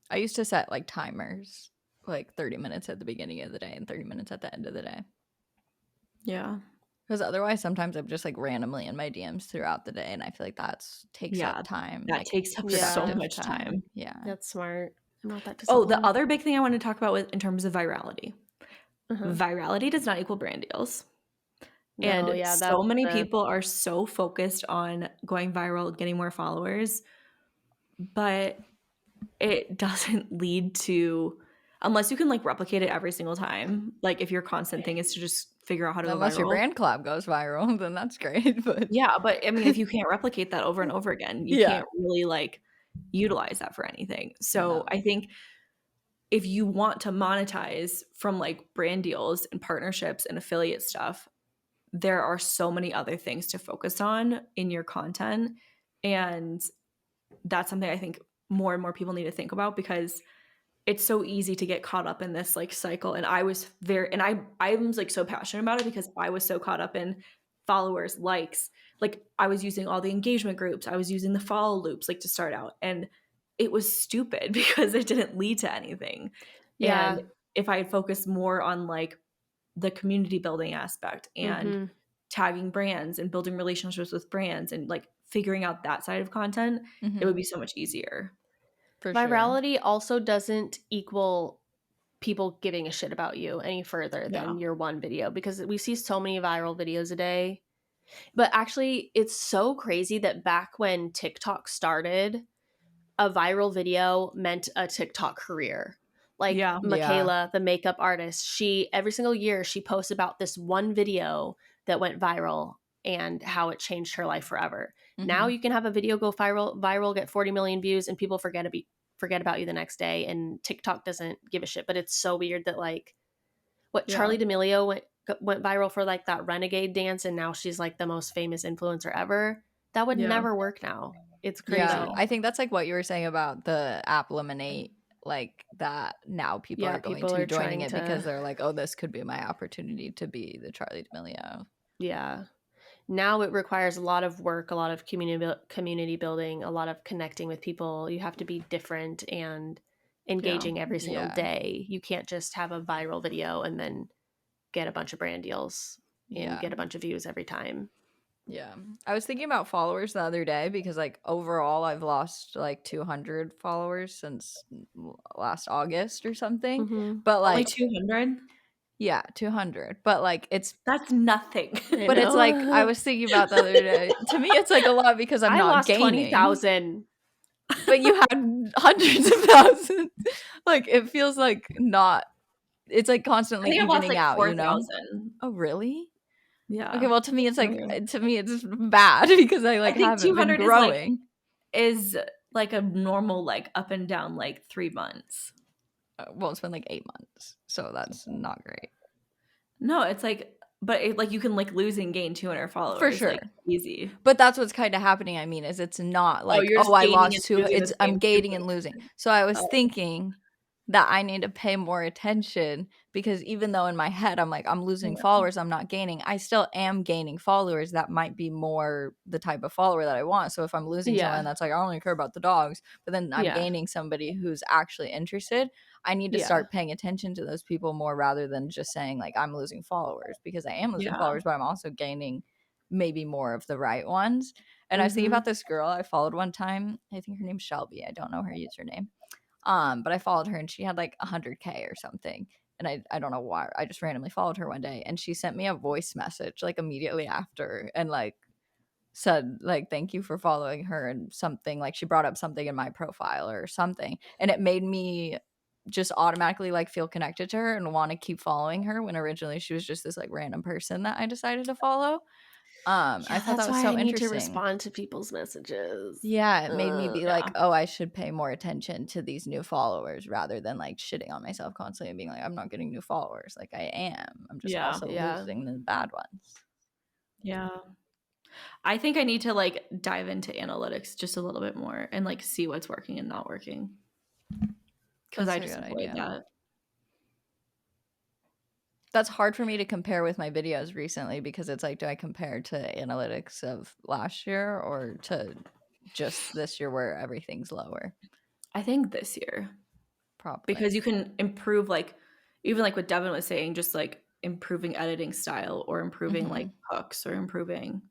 [SPEAKER 2] I used to set like timers, like 30 minutes at the beginning of the day and 30 minutes at the end of the day.
[SPEAKER 1] Yeah.
[SPEAKER 2] Because otherwise, sometimes I'm just like randomly in my DMs throughout the day, and I feel like that takes up time.
[SPEAKER 1] That takes up so much time.
[SPEAKER 3] Yeah, that's smart. I'm not that
[SPEAKER 1] disciplined. Oh, the other big thing I want to talk about in terms of virality. Virality does not equal brand deals. And so many people are so focused on going viral, getting more followers, but it doesn't lead to unless you can like replicate it every single time, like if your constant thing is to just figure out how to go
[SPEAKER 2] Unless your
[SPEAKER 1] viral.
[SPEAKER 2] brand collab goes viral, then that's great. But
[SPEAKER 1] Yeah, but I mean, if you can't replicate that over and over again, you
[SPEAKER 2] Yeah.
[SPEAKER 1] can't really like utilize that for anything. So
[SPEAKER 2] No.
[SPEAKER 1] I think if you want to monetize from like brand deals and partnerships and affiliate stuff, there are so many other things to focus on in your content. And that's something I think more and more people need to think about, because it's so easy to get caught up in this like cycle. And I was I'm like so passionate about it because I was so caught up in followers, likes. Like I was using all the engagement groups, I was using the follow loops like to start out, and it was stupid because it didn't lead to anything.
[SPEAKER 3] Yeah.
[SPEAKER 1] And if I had focused more on like the community building aspect and
[SPEAKER 3] Mhm.
[SPEAKER 1] tagging brands and building relationships with brands and like figuring out that side of content, it would be so much easier.
[SPEAKER 2] For sure.
[SPEAKER 3] Virality also doesn't equal people giving a shit about you any further than
[SPEAKER 1] Yeah.
[SPEAKER 3] your one video, because we see so many viral videos a day. But actually, it's so crazy that back when TikTok started, a viral video meant a TikTok career. Like
[SPEAKER 1] Yeah.
[SPEAKER 3] Michaela, the makeup artist, she every single year she posts about this one video that went viral and how it changed her life forever. Now you can have a video go viral, get 40 million views, and people forget about you the next day, and TikTok doesn't give a shit. But it's so weird that like what
[SPEAKER 1] Yeah.
[SPEAKER 3] Charli D'Amelio went viral for like that renegade dance, and now she's like the most famous influencer ever. That would
[SPEAKER 1] Yeah.
[SPEAKER 3] never work now. It's crazy.
[SPEAKER 2] Yeah, I think that's like what you were saying about the app Lemonade, like that now people
[SPEAKER 3] Yeah,
[SPEAKER 2] are going
[SPEAKER 3] people
[SPEAKER 2] to
[SPEAKER 3] are
[SPEAKER 2] be joining
[SPEAKER 3] trying
[SPEAKER 2] it
[SPEAKER 3] to-
[SPEAKER 2] because they're like, oh, this could be my opportunity to be the Charli D'Amelio.
[SPEAKER 3] Yeah. Now it requires a lot of work, a lot of community building, a lot of connecting with people. You have to be different and engaging every single
[SPEAKER 2] Yeah.
[SPEAKER 3] day. You can't just have a viral video and then get a bunch of brand deals and
[SPEAKER 2] Yeah.
[SPEAKER 3] get a bunch of views every time.
[SPEAKER 2] Yeah. I was thinking about followers the other day because like overall I've lost like 200 followers since last August or something.
[SPEAKER 3] Mhm.
[SPEAKER 2] But
[SPEAKER 1] Only
[SPEAKER 2] like
[SPEAKER 1] 200?
[SPEAKER 2] yeah, 200. But like it's
[SPEAKER 1] That's nothing.
[SPEAKER 3] I
[SPEAKER 2] but it's
[SPEAKER 3] know.
[SPEAKER 2] like I was thinking about the other day. To me it's like a lot because I'm
[SPEAKER 3] I
[SPEAKER 2] not
[SPEAKER 3] lost
[SPEAKER 2] gaining.
[SPEAKER 3] 20,000.
[SPEAKER 2] But you had hundreds of thousands. Like it feels like not. It's like
[SPEAKER 1] I
[SPEAKER 2] constantly
[SPEAKER 1] think I lost
[SPEAKER 2] evening
[SPEAKER 1] like
[SPEAKER 2] out, you know?
[SPEAKER 1] 4,000.
[SPEAKER 2] Oh, really?
[SPEAKER 1] Yeah.
[SPEAKER 2] Okay, well to me it's like
[SPEAKER 1] Okay.
[SPEAKER 2] to me it's bad because I like
[SPEAKER 1] I think
[SPEAKER 2] haven't been
[SPEAKER 1] 200
[SPEAKER 2] growing.
[SPEAKER 1] is like a normal like up and down like 3 months.
[SPEAKER 2] Well, it's been like 8 months, so that's not great.
[SPEAKER 1] No, it's like, but it, like you can like lose and gain 200 followers
[SPEAKER 2] For sure.
[SPEAKER 1] like easy.
[SPEAKER 2] But that's what's kind of happening. I mean, is it's not like
[SPEAKER 1] you're just
[SPEAKER 2] I
[SPEAKER 1] gaining
[SPEAKER 2] lost
[SPEAKER 1] and
[SPEAKER 2] two.
[SPEAKER 1] losing the
[SPEAKER 2] It's I'm
[SPEAKER 1] same
[SPEAKER 2] gaining
[SPEAKER 1] 2.
[SPEAKER 2] and losing. So I was
[SPEAKER 1] Oh.
[SPEAKER 2] thinking that I need to pay more attention because even though in my head I'm like I'm losing
[SPEAKER 1] Yeah.
[SPEAKER 2] followers, I'm not gaining. I still am gaining followers that might be more the type of follower that I want. So if I'm losing someone that's like I only care about the dogs, but then I'm gaining somebody who's actually interested, I need to start paying attention to those people more rather than just saying like I'm losing followers, because I am losing followers, but I'm also gaining maybe more of the right ones. And I was thinking about this girl I followed one time. I think her name's Shelby. I don't know her username. But I followed her and she had like 100K or something. And I don't know why. I just randomly followed her one day and she sent me a voice message like immediately after and like said like thank you for following her and something like she brought up something in my profile or something. And it made me just automatically like feel connected to her and want to keep following her when originally she was just this like random person that I decided to follow. I thought that was so
[SPEAKER 3] I need to
[SPEAKER 2] interesting.
[SPEAKER 3] respond to people's messages.
[SPEAKER 2] Yeah, it made me be like,
[SPEAKER 1] Yeah.
[SPEAKER 2] oh, I should pay more attention to these new followers rather than like shitting on myself constantly and being like, I'm not getting new followers. Like I am. I'm just also losing the bad ones.
[SPEAKER 1] Yeah. I think I need to like dive into analytics just a little bit more and like see what's working and not working. Because I
[SPEAKER 2] That's a
[SPEAKER 1] just
[SPEAKER 2] good
[SPEAKER 1] avoid
[SPEAKER 2] idea.
[SPEAKER 1] that.
[SPEAKER 2] That's hard for me to compare with my videos recently because it's like, do I compare to analytics of last year or to just this year where everything's lower?
[SPEAKER 1] I think this year.
[SPEAKER 2] Probably.
[SPEAKER 1] Because you can improve like even like what Devon was saying, just like improving editing style or improving like hooks or improving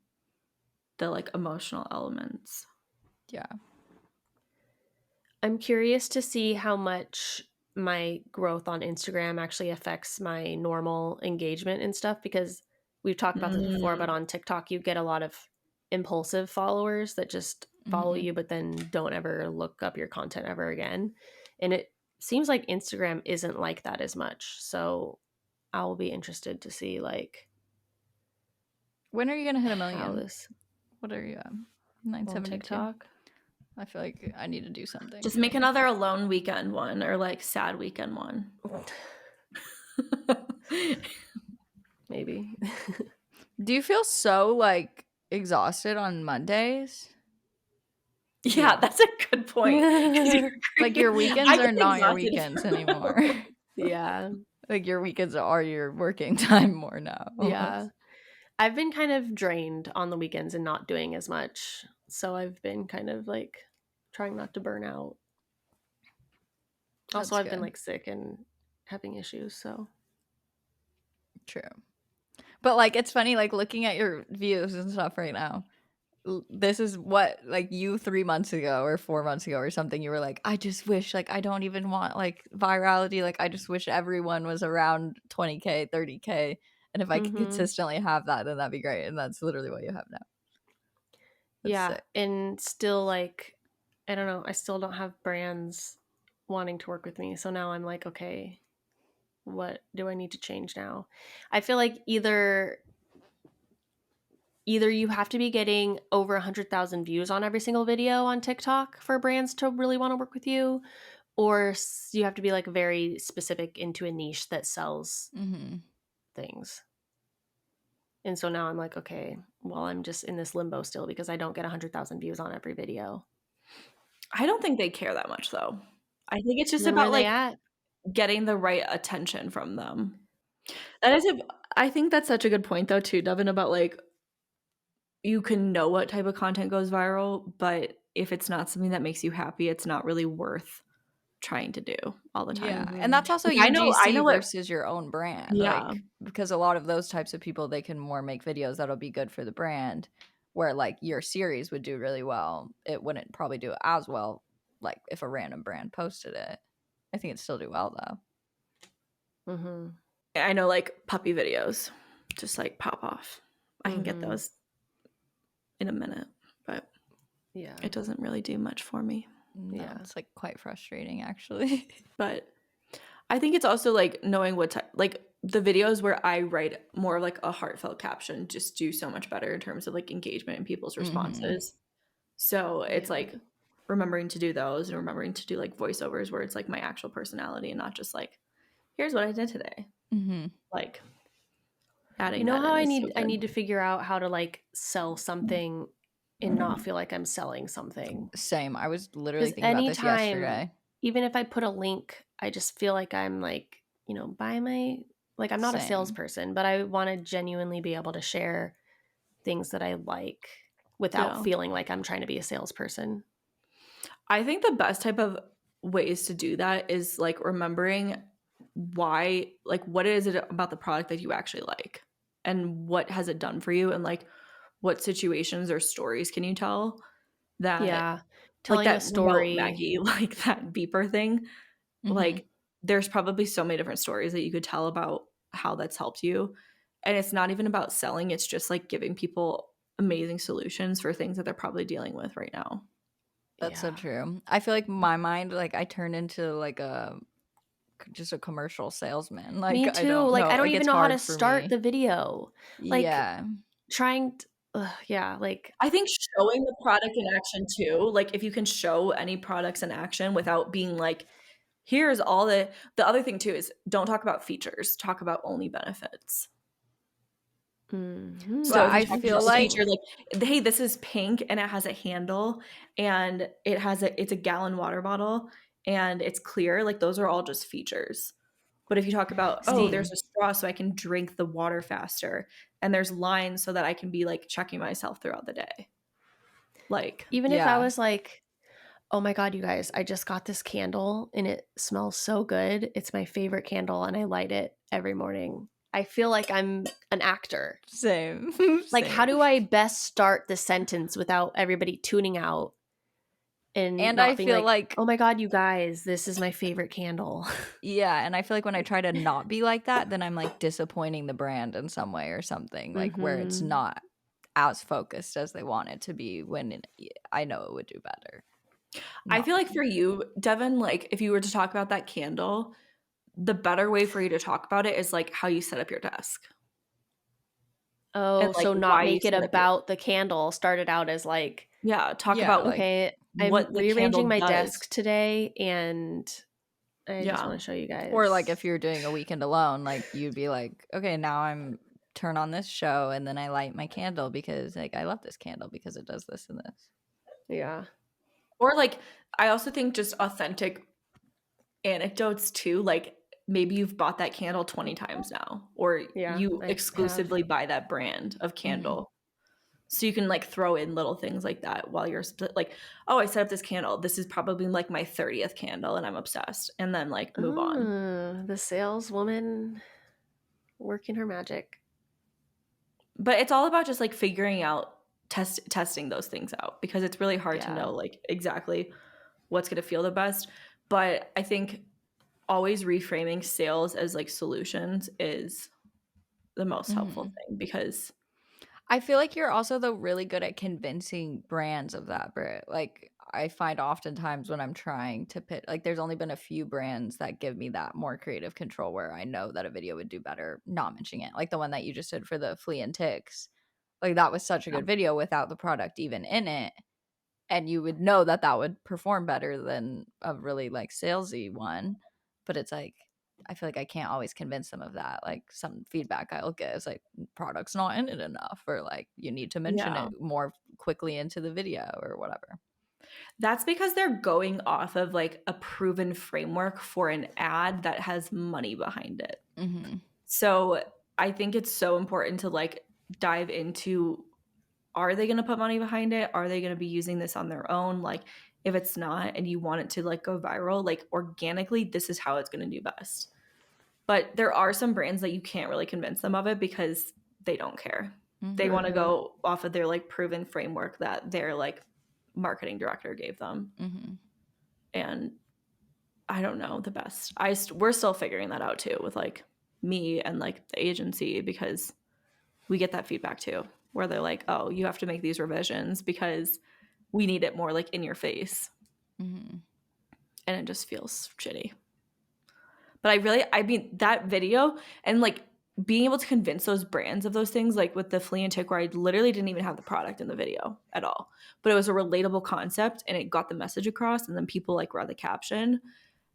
[SPEAKER 1] the like emotional elements.
[SPEAKER 2] Yeah.
[SPEAKER 3] I'm curious to see how much my growth on Instagram actually affects my normal engagement and stuff, because we've talked about this before, but on TikTok you get a lot of impulsive followers that just follow you but then don't ever look up your content ever again. And seems like Instagram isn't like that as much. So I will be interested to see like
[SPEAKER 2] When are you gonna hit 1
[SPEAKER 3] how
[SPEAKER 2] million?
[SPEAKER 3] this
[SPEAKER 2] What are you at?
[SPEAKER 3] on
[SPEAKER 2] 972.
[SPEAKER 3] TikTok.
[SPEAKER 2] I feel like I need to do something.
[SPEAKER 1] Just make another alone weekend one or like sad weekend one.
[SPEAKER 3] Maybe.
[SPEAKER 2] Do you feel so like exhausted on Mondays?
[SPEAKER 1] Yeah, that's a good point.
[SPEAKER 2] Like your weekends
[SPEAKER 1] I
[SPEAKER 2] are
[SPEAKER 1] get
[SPEAKER 2] not your
[SPEAKER 1] exhausted
[SPEAKER 2] weekends
[SPEAKER 1] from-
[SPEAKER 2] anymore.
[SPEAKER 3] Yeah.
[SPEAKER 2] Like your weekends are your working time more now.
[SPEAKER 3] Yeah. I've been kind of drained on the weekends and not doing as much. So I've been kind of like trying not to burn out. Also,
[SPEAKER 2] That's
[SPEAKER 3] I've been
[SPEAKER 2] good.
[SPEAKER 3] like sick and having issues, so
[SPEAKER 2] True. But like it's funny like looking at your views and stuff right now. This is what like you 3 months ago or 4 months ago or something you were like, I just wish like I don't even want like virality, like I just wish everyone was around 20K 30K, and if I could consistently have that then that'd be great, and that's literally what you have now. That's
[SPEAKER 3] yeah.
[SPEAKER 2] sick.
[SPEAKER 3] And still like I don't know, I still don't have brands wanting to work with me. So now I'm like, okay, what do I need to change now? I feel like either you have to be getting over 100,000 views on every single video on TikTok for brands to really want to work with you, or you have to be like very specific into a niche that sells things. And so now I'm like, okay, well, I'm just in this limbo still because I don't get 100,000 views on every video.
[SPEAKER 1] I don't think they care that much though. I think it's just
[SPEAKER 3] Then where
[SPEAKER 1] about
[SPEAKER 3] are they
[SPEAKER 1] like
[SPEAKER 3] at?
[SPEAKER 1] getting the right attention from them. I think that's such a good point though too, Devin, about like you can know what type of content goes viral, but if it's not something that makes you happy, it's not really worth trying to do all the time.
[SPEAKER 2] Yeah, and that's also
[SPEAKER 1] Like, I know
[SPEAKER 2] UGC
[SPEAKER 1] what
[SPEAKER 2] versus your own brand.
[SPEAKER 1] Yeah.
[SPEAKER 2] Like because a lot of those types of people, they can more make videos that'll be good for the brand, where like your series would do really well. It wouldn't probably do as well like if a random brand posted it. I think it'd still do well though.
[SPEAKER 1] I know like puppy videos just like pop off. I can get those in a minute, but
[SPEAKER 3] yeah,
[SPEAKER 1] it doesn't really do much for me.
[SPEAKER 2] No, it's like quite frustrating actually.
[SPEAKER 1] But I think it's also like knowing what like the videos where I write more like a heartfelt caption just do so much better in terms of like engagement and people's responses. So it's like remembering to do those and remembering to do like voiceovers where it's like my actual personality and not just like, here's what I did today. Like adding,
[SPEAKER 3] you know how I
[SPEAKER 1] so
[SPEAKER 3] need to figure out how to like sell something and not feel like I'm selling something.
[SPEAKER 2] Same. I was literally thinking about this yesterday.
[SPEAKER 3] Even if I put a link, I just feel like I'm like, you know, buy my, like I'm not a salesperson, but I want to genuinely be able to share things that I like without feeling like I'm trying to be a salesperson.
[SPEAKER 1] I think the best type of ways to do that is like remembering why, like what is it about the product that you actually like and what has it done for you, and like what situations or stories can you tell that
[SPEAKER 3] telling
[SPEAKER 1] like that
[SPEAKER 3] a story,
[SPEAKER 1] Maggie, like that beeper thing. Like there's probably so many different stories that you could tell about how that's helped you, and it's not even about selling, it's just like giving people amazing solutions for things that they're probably dealing with right now.
[SPEAKER 2] That's so true. I feel like my mind, like I turn into like just a commercial salesman. Like
[SPEAKER 3] me too. I don't even know how to start the video. Like trying to, like
[SPEAKER 1] I think showing the product in action too, like if you can show any products in action without being like, here's all the other thing too is don't talk about features, talk about only benefits.
[SPEAKER 2] So I feel like
[SPEAKER 1] feature, like, hey, this is pink and it has a handle and it's a gallon water bottle and it's clear, like those are all just features. But if you talk about, there's a straw so I can drink the water faster, and there's lines so that I can be like checking myself throughout the day. Like
[SPEAKER 3] even if I was like, oh my God, you guys, I just got this candle and it smells so good. It's my favorite candle and I light it every morning. I feel like I'm an actor.
[SPEAKER 2] Same.
[SPEAKER 3] Like, how do I best start the sentence without everybody tuning out? And I feel like, oh my God, you guys, this is my favorite candle.
[SPEAKER 2] Yeah. And I feel like when I try to not be like that, then I'm like disappointing the brand in some way or something, like where it's not as focused as they want it to be, when I know it would do better.
[SPEAKER 1] I feel like for you, Devon, like if you were to talk about that candle, the better way for you to talk about it is like how you set up your desk. And
[SPEAKER 3] Oh,
[SPEAKER 1] like
[SPEAKER 3] so not
[SPEAKER 1] why you
[SPEAKER 3] make it
[SPEAKER 1] set up your
[SPEAKER 3] about the candle. Started out as like,
[SPEAKER 1] talk
[SPEAKER 2] Yeah,
[SPEAKER 1] about
[SPEAKER 2] like
[SPEAKER 3] okay,
[SPEAKER 1] what
[SPEAKER 3] I'm
[SPEAKER 1] the
[SPEAKER 3] rearranging
[SPEAKER 1] candle
[SPEAKER 3] my
[SPEAKER 1] does.
[SPEAKER 3] desk today, and I just
[SPEAKER 1] Yeah.
[SPEAKER 3] want to show you guys.
[SPEAKER 2] or like if you're doing a weekend alone, like you'd be like, okay, now I'm turn on this show and then I light my candle because like I love this candle because it does this and this.
[SPEAKER 3] Yeah.
[SPEAKER 1] Or like I also think just authentic anecdotes too, like maybe you've bought that candle 20 times now, or
[SPEAKER 3] Yeah,
[SPEAKER 1] you
[SPEAKER 3] I have.
[SPEAKER 1] exclusively buy that brand of candle. So you can like throw in little things like that while you're like, oh, I set up this candle. This is probably like my 30th candle and I'm obsessed. And then like move on.
[SPEAKER 3] The saleswoman working her magic.
[SPEAKER 1] But it's all about just like figuring out testing those things out, because it's really hard to know like exactly what's going to feel the best. But I think always reframing sales as like solutions is the most helpful thing, because
[SPEAKER 2] I feel like you're also though really good at convincing brands of that, Brit. Like I find oftentimes when I'm trying to pitch, like there's only been a few brands that give me that more creative control where I know that a video would do better not mentioning it. Like the one that you just did for the flea and ticks. Like that was such a good video without the product even in it. And you would know that that would perform better than a really like salesy one. But it's like I feel like I can't always convince them of that. Like some feedback I'll get is like product's not in it enough, or like you need to mention it more quickly into the video or whatever.
[SPEAKER 1] That's because they're going off of like a proven framework for an ad that has money behind it. So I think it's so important to like dive into, are they going to put money behind it? Are they going to be using this on their own? Like if it's not and you want it to like go viral, like organically, this is how it's going to do best. But there are some brands that you can't really convince them of it because they don't care. They want to go off of their like proven framework that their like marketing director gave them. And I don't know the best. We're still figuring that out too with like me and like the agency, because we get that feedback too, where they're like, oh, you have to make these revisions because we need it more like in your face. And it just feels shitty. But I mean, that video and like being able to convince those brands of those things, like with the flea and tick, where I literally didn't even have the product in the video at all, but it was a relatable concept and it got the message across, and then people like read the caption.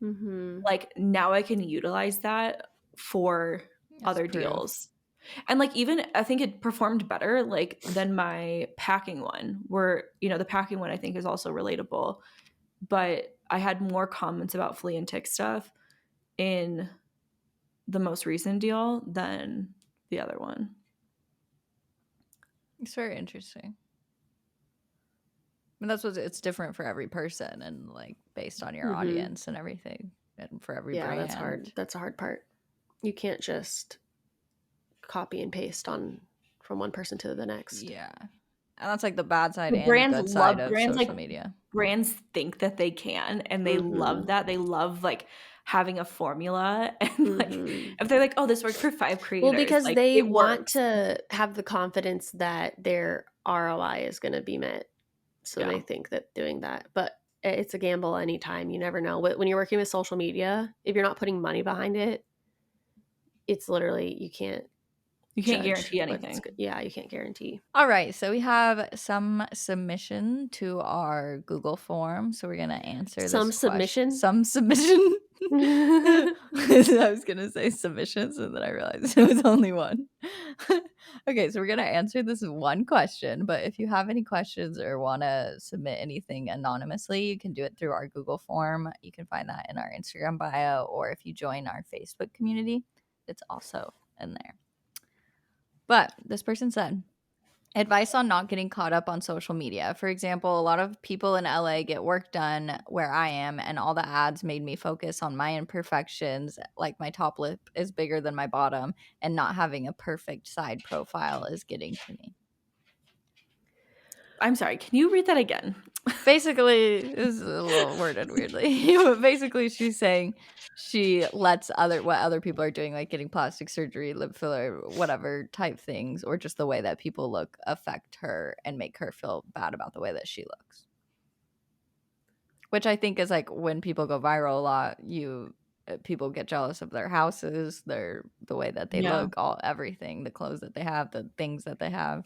[SPEAKER 1] Like now I can utilize that for other deals. And like even I think it performed better like than my packing one, where the packing one I think is also relatable, but I had more comments about flea and tick stuff in the most recent deal than the other one.
[SPEAKER 2] It's very interesting. I mean, that's what it's different for every person and like based on your audience and everything, and for every brand.
[SPEAKER 3] That's hard. That's a hard part. You can't just copy and paste from one person to the next.
[SPEAKER 2] Yeah. And that's like the bad side and
[SPEAKER 1] Brands
[SPEAKER 2] the good
[SPEAKER 1] love
[SPEAKER 2] side of
[SPEAKER 1] brands
[SPEAKER 2] social
[SPEAKER 1] like
[SPEAKER 2] media.
[SPEAKER 1] Brands think that they can, and they love that. They love like having a formula, and like if they're like, oh, this worked for 5 creators.
[SPEAKER 3] Well, because
[SPEAKER 1] like,
[SPEAKER 3] they
[SPEAKER 1] it
[SPEAKER 3] want
[SPEAKER 1] works.
[SPEAKER 3] to have the confidence that their ROI is going to be met. So they think that doing that, but it's a gamble anytime. You never know. When you're working with social media, if you're not putting money behind it, it's literally, you can't
[SPEAKER 1] guarantee anything.
[SPEAKER 3] You can't guarantee.
[SPEAKER 2] All right, so we have some submission to our Google form, so we're gonna answer
[SPEAKER 3] Some
[SPEAKER 2] this
[SPEAKER 3] submission?
[SPEAKER 2] question. Some submission. I was gonna say submissions, and then I realized it was only one. Okay, so we're gonna answer this one question, but if you have any questions or want to submit anything anonymously, you can do it through our Google form. You can find that in our Instagram bio, or if you join our Facebook community, it's also in there. But this person said, advice on not getting caught up on social media. For example, a lot of people in LA get work done where I am, and all the ads made me focus on my imperfections, like my top lip is bigger than my bottom, and not having a perfect side profile is getting to me.
[SPEAKER 1] I'm sorry, can you read that again?
[SPEAKER 2] Basically, this is a little worded weirdly, but basically she's saying she lets what other people are doing, like getting plastic surgery, lip filler, whatever type things, or just the way that people look affect her and make her feel bad about the way that she looks. Which I think is like when people go viral a lot, people get jealous of their houses, the way that they
[SPEAKER 1] Yeah.
[SPEAKER 2] look, everything, the clothes that they have, the things that they have.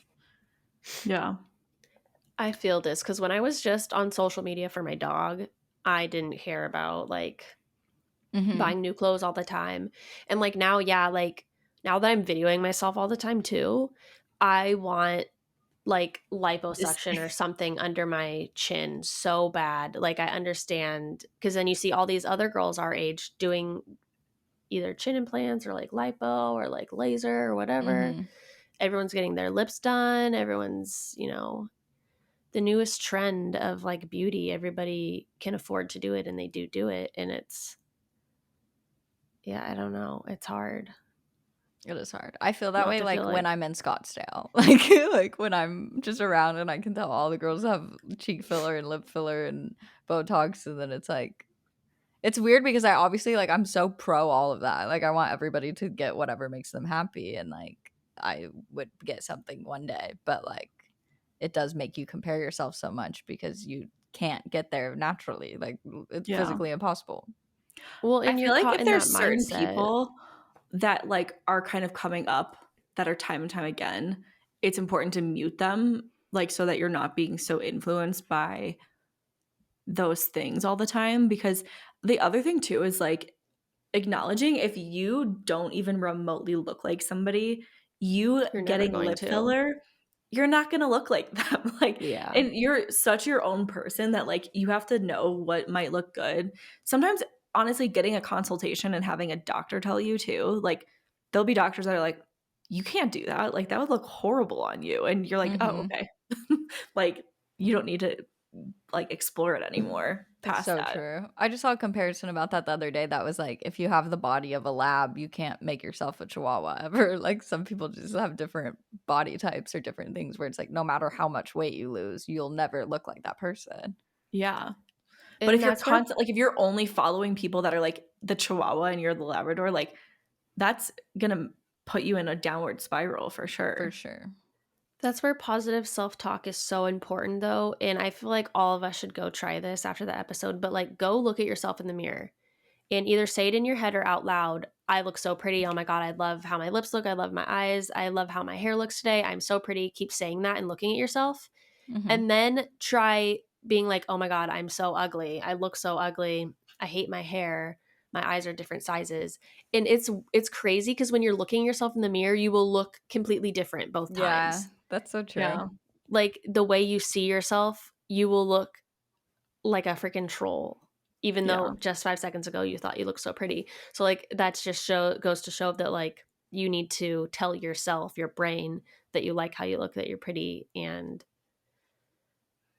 [SPEAKER 1] Yeah.
[SPEAKER 3] I feel this because when I was just on social media for my dog, I didn't care about like buying new clothes all the time. And like now, yeah, like now that I'm videoing myself all the time too, I want like
[SPEAKER 1] This
[SPEAKER 3] liposuction or something under my chin so bad. Like I understand because then you see all these other girls our age doing either chin implants or like lipo or like laser or whatever. Everyone's getting their lips done. Everyone's, the newest trend of like beauty. Everybody can afford to do it and they do it. And I don't know. It's hard.
[SPEAKER 2] It is hard. I feel that
[SPEAKER 3] Not
[SPEAKER 2] way
[SPEAKER 3] to
[SPEAKER 2] like
[SPEAKER 3] feel
[SPEAKER 2] when
[SPEAKER 3] like
[SPEAKER 2] I'm in Scottsdale. Like when I'm just around and I can tell all the girls have cheek filler and lip filler and Botox, and then it's like it's weird because I obviously like I'm so pro all of that. Like I want everybody to get whatever makes them happy, and like I would get something one day, but like it does make you compare yourself so much because you can't get there naturally. Like it's
[SPEAKER 1] Yeah.
[SPEAKER 2] physically impossible.
[SPEAKER 3] well,
[SPEAKER 1] I
[SPEAKER 3] and you're
[SPEAKER 1] feel like
[SPEAKER 3] caught
[SPEAKER 1] if
[SPEAKER 3] in that
[SPEAKER 1] there's certain
[SPEAKER 3] mindset.
[SPEAKER 1] people that like are kind of coming up that are time and time again, it's important to mute them, like so that you're not being so influenced by those things all the time. Because the other thing too is like acknowledging if you don't even remotely look like somebody, you
[SPEAKER 3] You're never
[SPEAKER 1] getting
[SPEAKER 3] going
[SPEAKER 1] lip
[SPEAKER 3] to.
[SPEAKER 1] filler, you're not going to look like them. Like,
[SPEAKER 3] Yeah.
[SPEAKER 1] and you're such your own person that like you have to know what might look good. Sometimes honestly getting a consultation and having a doctor tell you too, like there'll be doctors that are like, you can't do that, like that would look horrible on you, and you're like, oh, okay. Like you don't need to like explore it anymore
[SPEAKER 2] It's
[SPEAKER 1] past
[SPEAKER 2] so
[SPEAKER 1] that.
[SPEAKER 2] true. I just saw a comparison about that the other day that was like, if you have the body of a lab, you can't make yourself a chihuahua ever. Like some people just have different body types or different things where it's like no matter how much weight you lose, you'll never look like that person.
[SPEAKER 1] Yeah. But
[SPEAKER 3] And
[SPEAKER 1] if you're
[SPEAKER 3] that's where
[SPEAKER 1] constant, like if you're only following people that are like the Chihuahua and you're the Labrador, like that's gonna put you in a downward spiral for
[SPEAKER 2] For
[SPEAKER 1] sure.
[SPEAKER 2] sure.
[SPEAKER 3] That's where positive self-talk is so important though, and I feel like all of us should go try this after the episode, but like go look at yourself in the mirror and either say it in your head or out loud. I look so pretty. Oh my god, I love how my lips look. I love my eyes. I love how my hair looks today. I'm so pretty. Keep saying that and looking at yourself. And then try being like, "Oh my god, I'm so ugly. I look so ugly. I hate my hair. My eyes are different sizes." And it's crazy because when you're looking at yourself in the mirror, you will look completely different both
[SPEAKER 2] Yeah,
[SPEAKER 3] times.
[SPEAKER 2] that's so true.
[SPEAKER 1] Yeah.
[SPEAKER 3] Like the way you see yourself, you will look like a freaking troll, even
[SPEAKER 1] Yeah.
[SPEAKER 3] though just 5 seconds ago you thought you looked so pretty. So like that's just goes to show that like you need to tell yourself, your brain, that you like how you look, that you're pretty, and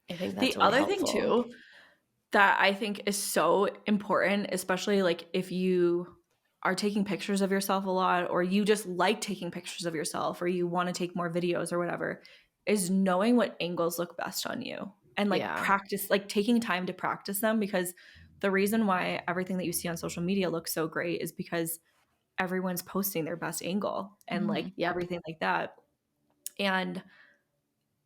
[SPEAKER 3] I think that's
[SPEAKER 1] The
[SPEAKER 3] really
[SPEAKER 1] other thing
[SPEAKER 3] helpful.
[SPEAKER 1] too that I think is so important, especially like if you are taking pictures of yourself a lot, or you just like taking pictures of yourself, or you want to take more videos or whatever, is knowing what angles look best on you and like
[SPEAKER 3] Yeah.
[SPEAKER 1] practice, like taking time to practice them. Because the reason why everything that you see on social media looks so great is because everyone's posting their best angle and like
[SPEAKER 3] Yep.
[SPEAKER 1] everything like that. And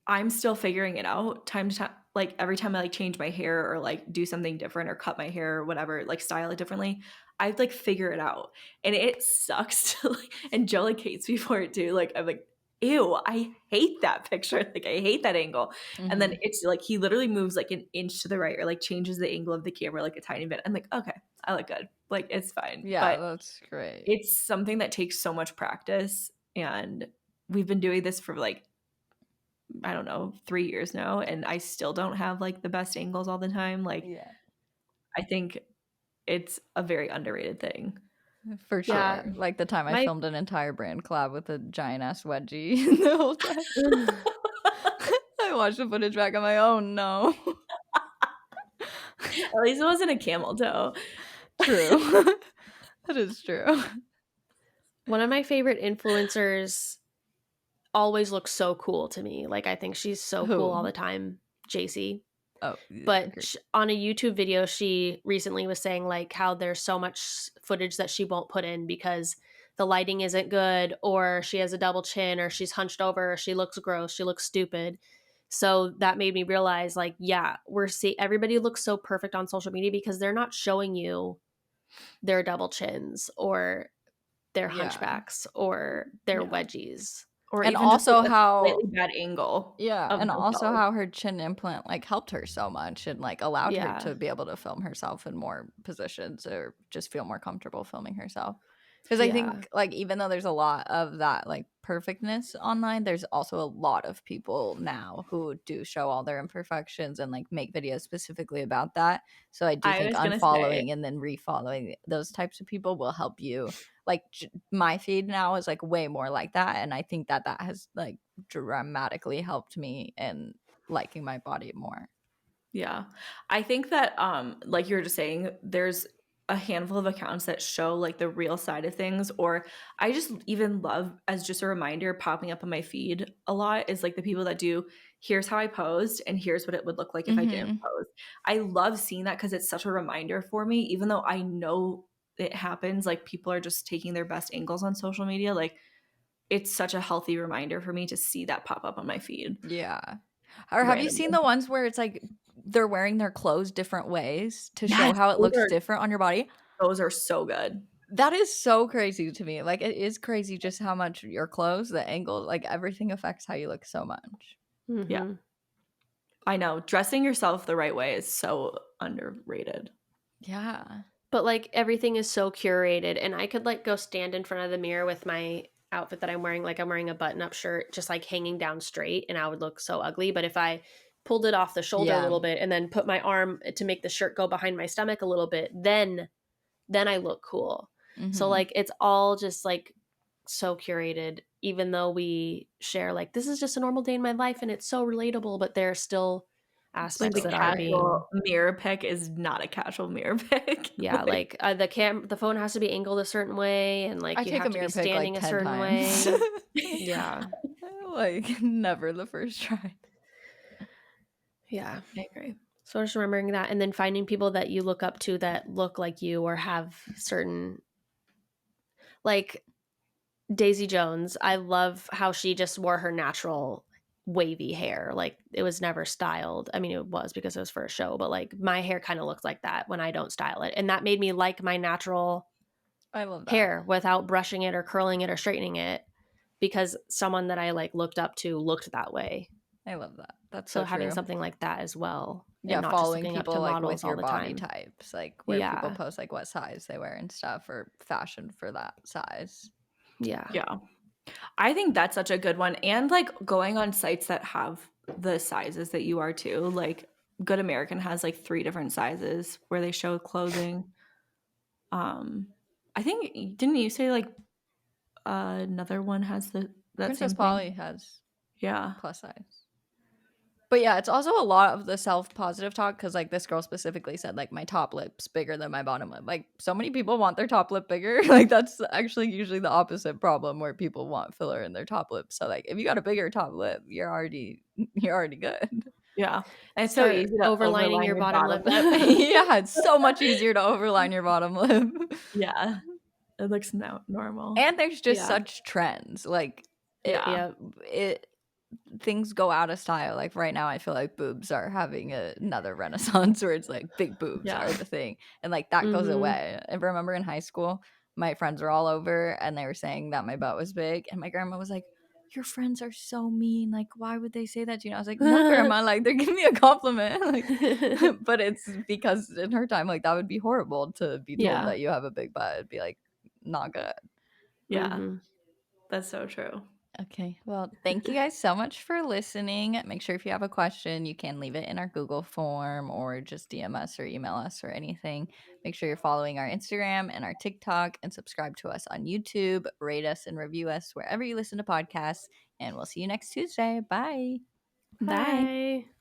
[SPEAKER 1] I'm still figuring it out time to time. Like every time I like change my hair or like do something different or cut my hair or whatever, like style it differently, I like figure it out. And it sucks to like, and Joe like hates me for it too. Like I'm like, ew, I hate that picture. Like I hate that angle. And then it's like he literally moves like an inch to the right or like changes the angle of the camera like a tiny bit. I'm like, okay, I look good. Like it's fine.
[SPEAKER 2] Yeah,
[SPEAKER 1] But
[SPEAKER 2] that's great.
[SPEAKER 1] it's something that takes so much practice. And we've been doing this for like, I don't know, 3 years now, and I still don't have like the best angles all the time. Like
[SPEAKER 2] Yeah,
[SPEAKER 1] I think it's a very underrated thing.
[SPEAKER 2] for
[SPEAKER 3] Yeah.
[SPEAKER 2] sure. Like the time I
[SPEAKER 3] My
[SPEAKER 2] filmed an entire brand collab with a giant ass wedgie the whole time. I watched the footage back on my own. No.
[SPEAKER 1] At least it wasn't a camel toe.
[SPEAKER 2] True. That is true.
[SPEAKER 3] one of my favorite influencers always looks so cool to me. Like I think she's so cool all
[SPEAKER 2] Who?
[SPEAKER 3] the time, JC.
[SPEAKER 2] Oh,
[SPEAKER 3] But
[SPEAKER 2] agree.
[SPEAKER 3] on a YouTube video, she recently was saying like how there's so much footage that she won't put in because the lighting isn't good, or she has a double chin, or she's hunched over, or she looks gross, she looks stupid. So that made me realize, like, yeah, everybody looks so perfect on social media because they're not showing you their double chins or their hunchbacks or their wedgies.
[SPEAKER 1] Or
[SPEAKER 2] And
[SPEAKER 1] even just
[SPEAKER 2] also
[SPEAKER 1] like a
[SPEAKER 2] how
[SPEAKER 1] slightly bad angle of
[SPEAKER 2] and also
[SPEAKER 1] themselves.
[SPEAKER 2] how her chin implant like helped her so much and like allowed her
[SPEAKER 3] Yeah.
[SPEAKER 2] to be able to film herself in more positions or just feel more comfortable filming herself. Because I
[SPEAKER 3] Yeah.
[SPEAKER 2] think like even though there's a lot of that like perfectness online, there's also a lot of people now who do show all their imperfections and like make videos specifically about that. So I do
[SPEAKER 1] I
[SPEAKER 2] think
[SPEAKER 1] was gonna say,
[SPEAKER 2] unfollowing and then refollowing those types of people will help you. Like my feed now is like way more like that, and I think that has like dramatically helped me in liking my body more.
[SPEAKER 1] yeah. I think that like you were just saying, there's a handful of accounts that show like the real side of things, or I just even love as just a reminder popping up on my feed a lot is like the people that do here's how I posed and here's what it would look like if I didn't pose. I love seeing that because it's such a reminder for me, even though I know it happens, like people are just taking their best angles on social media, like it's such a healthy reminder for me to see that pop up on my feed.
[SPEAKER 2] Yeah. Or have you
[SPEAKER 1] Randomly.
[SPEAKER 2] seen the ones where it's like they're wearing their clothes different ways to show
[SPEAKER 1] Yes,
[SPEAKER 2] how it looks different on your body?
[SPEAKER 1] those are so good.
[SPEAKER 2] That is so crazy to me. Like it is crazy just how much your clothes, the angle, like everything affects how you look so much.
[SPEAKER 3] Mm-hmm.
[SPEAKER 1] Yeah. I know. Dressing yourself the right way is so underrated.
[SPEAKER 2] Yeah.
[SPEAKER 3] But like everything is so curated, and I could like go stand in front of the mirror with my outfit that I'm wearing, like I'm wearing a button-up shirt just like hanging down straight, and I would look so ugly. But if I pulled it off the shoulder a little bit and then put my arm to make the shirt go behind my stomach a little bit, then I look cool. So like it's all just like so curated, even though we share like this is just a normal day in my life and it's so relatable, but there's still
[SPEAKER 1] Like
[SPEAKER 3] aspects
[SPEAKER 1] the
[SPEAKER 3] that are being
[SPEAKER 1] casual mirror pick is not a casual mirror pick.
[SPEAKER 3] yeah, like the phone has to be angled a certain way, and like
[SPEAKER 2] I
[SPEAKER 3] you
[SPEAKER 2] take
[SPEAKER 3] have
[SPEAKER 2] a
[SPEAKER 3] to
[SPEAKER 2] mirror
[SPEAKER 3] be
[SPEAKER 2] pick like
[SPEAKER 3] standing a
[SPEAKER 2] 10
[SPEAKER 3] certain way.
[SPEAKER 2] times.
[SPEAKER 3] Yeah.
[SPEAKER 2] Like never the first try.
[SPEAKER 3] Yeah.
[SPEAKER 1] I agree.
[SPEAKER 3] So just remembering that, and then finding people that you look up to that look like you or have certain, like Daisy Jones. I love how she just wore her natural wavy hair. Like it was never styled. I mean, it was because it was for a show, but like my hair kind of looks like that when I don't style it. And that made me like my natural
[SPEAKER 2] I love that.
[SPEAKER 3] hair without brushing it or curling it or straightening it, because someone that I like looked up to looked that way.
[SPEAKER 2] I love that. That's
[SPEAKER 3] So
[SPEAKER 2] so
[SPEAKER 3] having
[SPEAKER 2] true.
[SPEAKER 3] something like that as well.
[SPEAKER 2] Yeah,
[SPEAKER 3] And not just
[SPEAKER 2] following
[SPEAKER 3] looking up
[SPEAKER 2] people
[SPEAKER 3] to
[SPEAKER 2] like
[SPEAKER 3] models
[SPEAKER 2] with
[SPEAKER 3] all
[SPEAKER 2] your
[SPEAKER 3] the
[SPEAKER 2] body
[SPEAKER 3] time.
[SPEAKER 2] types, like where people
[SPEAKER 3] Yeah.
[SPEAKER 2] post like what size they wear and stuff or fashion for that size.
[SPEAKER 3] Yeah.
[SPEAKER 1] Yeah. I think that's such a good one. And like going on sites that have the sizes that you are too. Like Good American has like 3 different sizes where they show clothing. I think didn't you say like another one has that
[SPEAKER 2] Princess
[SPEAKER 1] same
[SPEAKER 2] Polly
[SPEAKER 1] thing?
[SPEAKER 2] has
[SPEAKER 1] Yeah.
[SPEAKER 2] plus size. But yeah, it's also a lot of the self-positive talk because like this girl specifically said like my top lip's bigger than my bottom lip. Like so many people want their top lip bigger. Like that's actually usually the opposite problem where people want filler in their top lip. So like if you got a bigger top lip, you're already good.
[SPEAKER 1] Yeah. And it's so
[SPEAKER 3] Start
[SPEAKER 1] easy to
[SPEAKER 3] overlining
[SPEAKER 1] overline
[SPEAKER 3] your
[SPEAKER 1] your
[SPEAKER 3] bottom
[SPEAKER 1] bottom
[SPEAKER 3] lip.
[SPEAKER 1] lip.
[SPEAKER 2] Yeah, it's so much easier to overline your bottom lip.
[SPEAKER 1] Yeah. It looks normal.
[SPEAKER 2] And there's just
[SPEAKER 3] Yeah.
[SPEAKER 2] such trends. Like
[SPEAKER 1] Yeah.
[SPEAKER 2] it things go out of style. Like right now I feel like boobs are having another renaissance where it's like big boobs are the thing. And like that goes away. I remember in high school, my friends were all over and they were saying that my butt was big. And my grandma was like, your friends are so mean. Like, why would they say that to you? And I was like, no, grandma, like they're giving me a compliment. Like, but it's because in her time, like that would be horrible to be told
[SPEAKER 3] Yeah.
[SPEAKER 2] that you have a big butt. It'd be like not good.
[SPEAKER 1] Yeah. That's so true.
[SPEAKER 2] Okay. Well, thank you guys so much for listening. Make sure if you have a question, you can leave it in our Google form or just DM us or email us or anything. Make sure you're following our Instagram and our TikTok and subscribe to us on YouTube. Rate us and review us wherever you listen to podcasts. And we'll see you next Tuesday. Bye.
[SPEAKER 1] Bye.
[SPEAKER 3] Bye.